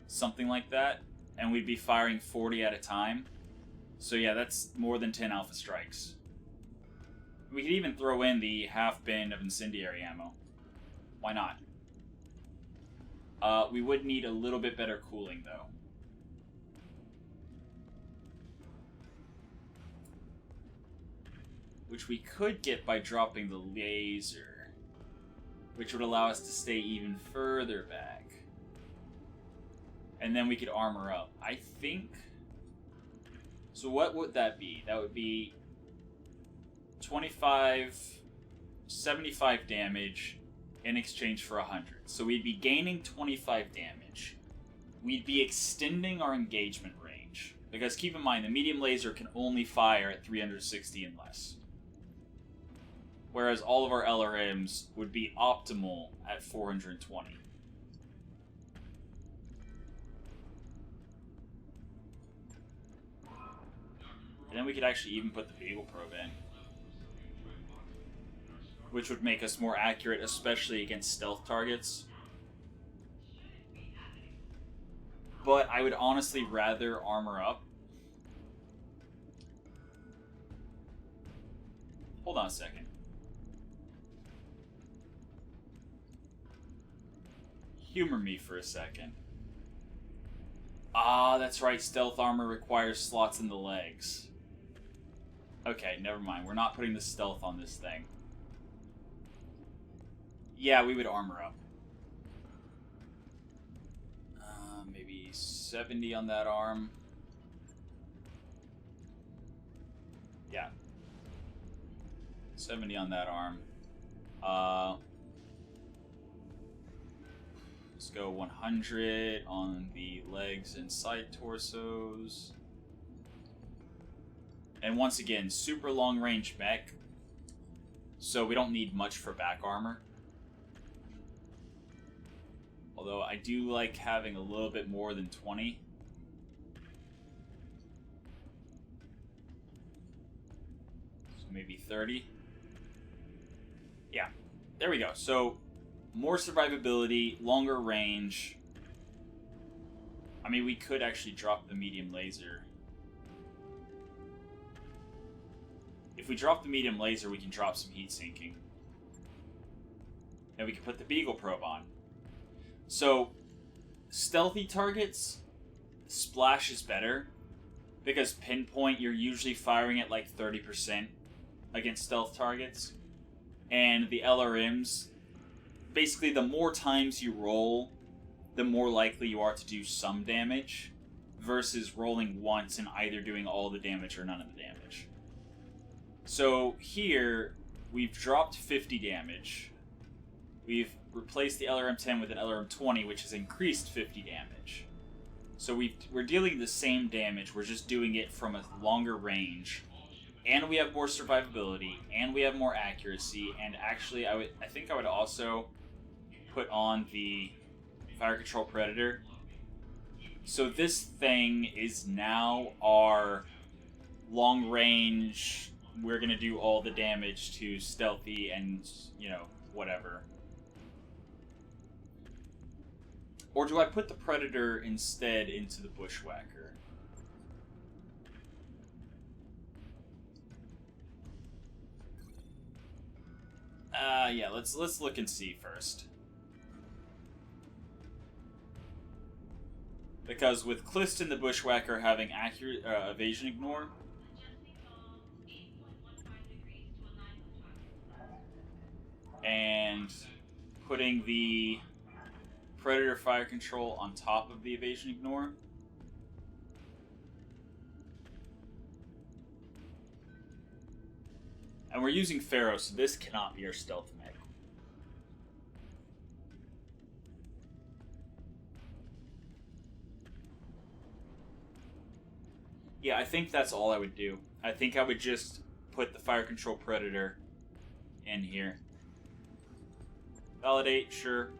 Speaker 1: Something like that. And we'd be firing 40 at a time. So yeah, that's more than 10 alpha strikes. We could even throw in the half bin of incendiary ammo. Why not? We would need a little bit better cooling, though. Which we could get by dropping the laser. Which would allow us to stay even further back. And then we could armor up. I think... So what would that be? That would be 25, 75 damage in exchange for 100. So we'd be gaining 25 damage. We'd be extending our engagement range. Because keep in mind, the medium laser can only fire at 360 and less. Whereas all of our LRMs would be optimal at 420. And then we could actually even put the Beagle probe in. which would make us more accurate, especially against stealth targets. But I would honestly rather armor up. Hold on a second. Humor me for a second. Ah, that's right. Stealth armor requires slots in the legs. Okay, never mind. We're not putting the stealth on this thing. Yeah, we would armor up. Maybe 70 on that arm. Yeah. 70 on that arm. Let's go 100 on the legs and side torsos. And once again, super long range mech, so we don't need much for back armor. Although I do like having a little bit more than 20. So maybe 30. Yeah, there we go. So more survivability, longer range. I mean, we could actually drop the medium laser. If we drop the medium laser, we can drop some heat sinking. And we can put the Beagle probe on. So, stealthy targets, splash is better. Because pinpoint, you're usually firing at like 30% against stealth targets. And the LRMs, basically the more times you roll, the more likely you are to do some damage. Versus rolling once and either doing all the damage or none of the damage. So here, we've dropped 50 damage. We've replaced the LRM-10 with an LRM-20, which has increased 50 damage. So we're dealing the same damage, we're just doing it from a longer range. And we have more survivability, and we have more accuracy, and actually I think I would also put on the Fire Control Predator. So this thing is now our long range, we're going to do all the damage to stealthy and, you know, whatever. Or do I put the Predator instead into the Bushwacker? Yeah, let's look and see first. Because with Cliston the Bushwacker having accurate evasion ignore, and putting the Predator fire control on top of the evasion ignore. And we're using Pharaoh, so this cannot be our stealth mech. Yeah, I think that's all I would do. I think I would just put the Fire Control Predator in here. Validate, sure.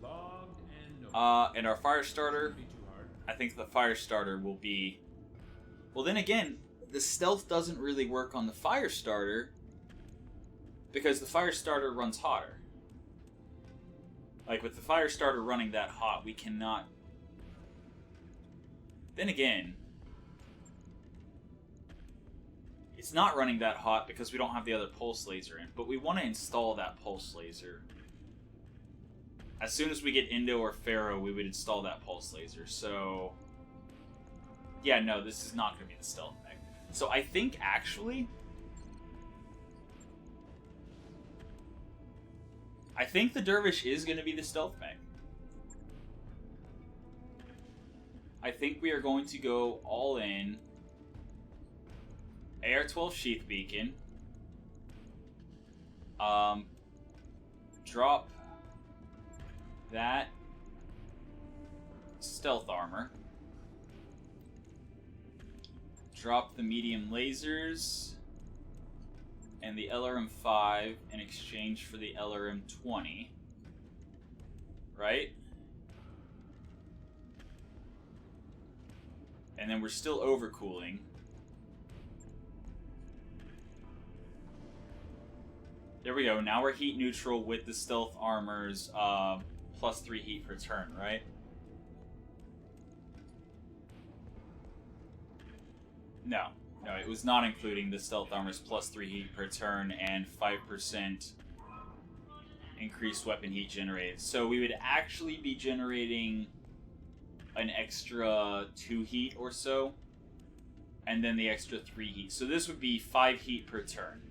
Speaker 4: Logged and no.
Speaker 1: And our fire starter,
Speaker 4: Be too hard.
Speaker 1: I think the fire starter will be... Well, then again, the stealth doesn't really work on the fire starter because the fire starter runs hotter. Like, with the fire starter running that hot, we cannot... Then again, it's not running that hot because we don't have the other pulse laser in, but we want to install that pulse laser. As soon as we get Indo or Pharaoh, we would install that pulse laser. So, yeah, no, this is not going to be the stealth mech. So I think, actually, I think the Dervish is going to be the stealth mech. I think we are going to go all in. AR-12 Sheath Beacon. Drop that stealth armor. Drop the medium lasers and the LRM-5 in exchange for the LRM-20. Right? And then we're still overcooling. There we go. Now we're heat neutral with the stealth armor's plus 3 heat per turn, right? No, it was not including the stealth armor's plus 3 heat per turn and 5% increased weapon heat generated. So we would actually be generating an extra 2 heat or so, and then the extra 3 heat. So this would be 5 heat per turn.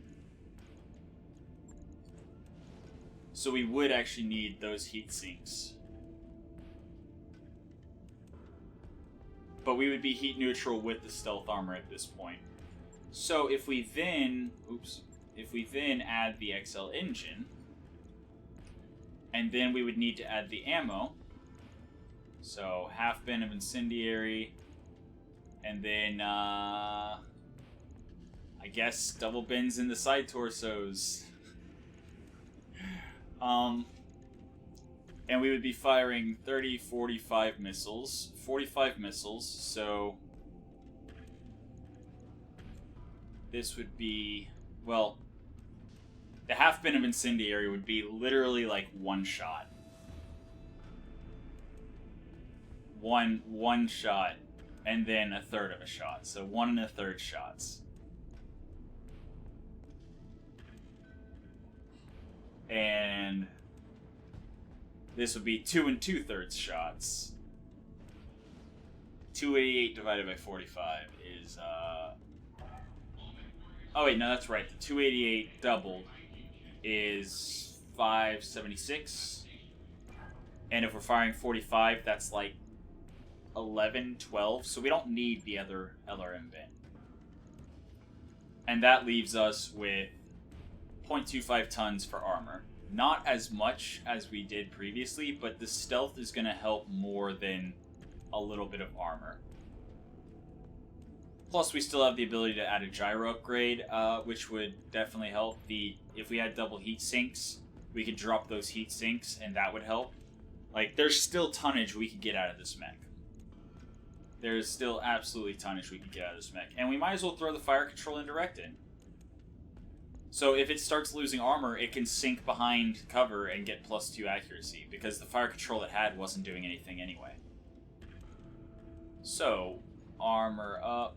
Speaker 1: So we would actually need those heat sinks. But we would be heat neutral with the stealth armor at this point. So if we then, add the XL engine, and then we would need to add the ammo. So half bin of incendiary, and then I guess double bins in the side torsos. And we would be firing 30, 45 missiles. 45 missiles, so this would be, well, the half bin of incendiary would be literally like one shot. One shot, and then a third of a shot. So 1 1/3 shots. And this would be 2 2/3 shots. 288 divided by 45 is, oh wait, no, that's right. The 288 doubled is 576. And if we're firing 45, that's like 11, 12. So we don't need the other LRM bin. And that leaves us with 0.25 tons for armor. Not as much as we did previously, but the stealth is going to help more than a little bit of armor. Plus, we still have the ability to add a gyro upgrade, which would definitely help. If we had double heat sinks, we could drop those heat sinks, and that would help. Like, there's still tonnage we could get out of this mech. There's still absolutely tonnage we could get out of this mech. And we might as well throw the fire control indirect in. So if it starts losing armor, it can sink behind cover and get +2 accuracy, because the fire control it had wasn't doing anything anyway. So, armor up.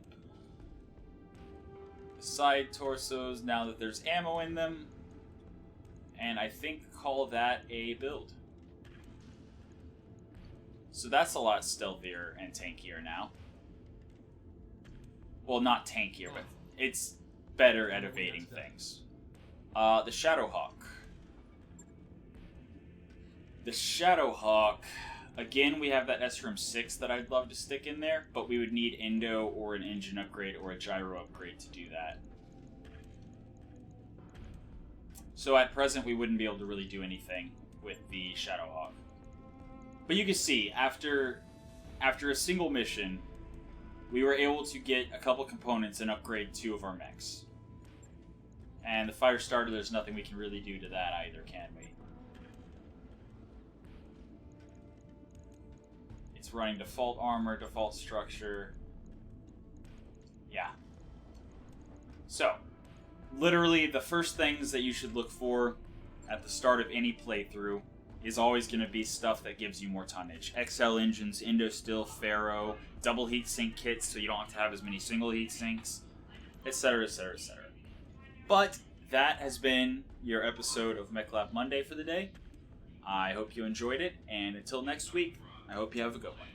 Speaker 1: Side torsos, now that there's ammo in them. And I think call that a build. So that's a lot stealthier and tankier now. Well, not tankier, but it's better at evading things. The Shadowhawk. The Shadowhawk, again, we have that SRM 6 that I'd love to stick in there, but we would need Endo or an engine upgrade or a gyro upgrade to do that. So at present, we wouldn't be able to really do anything with the Shadowhawk. But you can see, after a single mission, we were able to get a couple components and upgrade 2 of our mechs. And the fire starter, there's nothing we can really do to that either, can we? It's running default armor, default structure. Yeah. So, literally the first things that you should look for at the start of any playthrough is always going to be stuff that gives you more tonnage. XL engines, Indosteel, Ferro, double heatsink kits so you don't have to have as many single heatsinks, etc, etc, etc. But that has been your episode of Mech Lab Monday for the day. I hope you enjoyed it, and until next week, I hope you have a good one.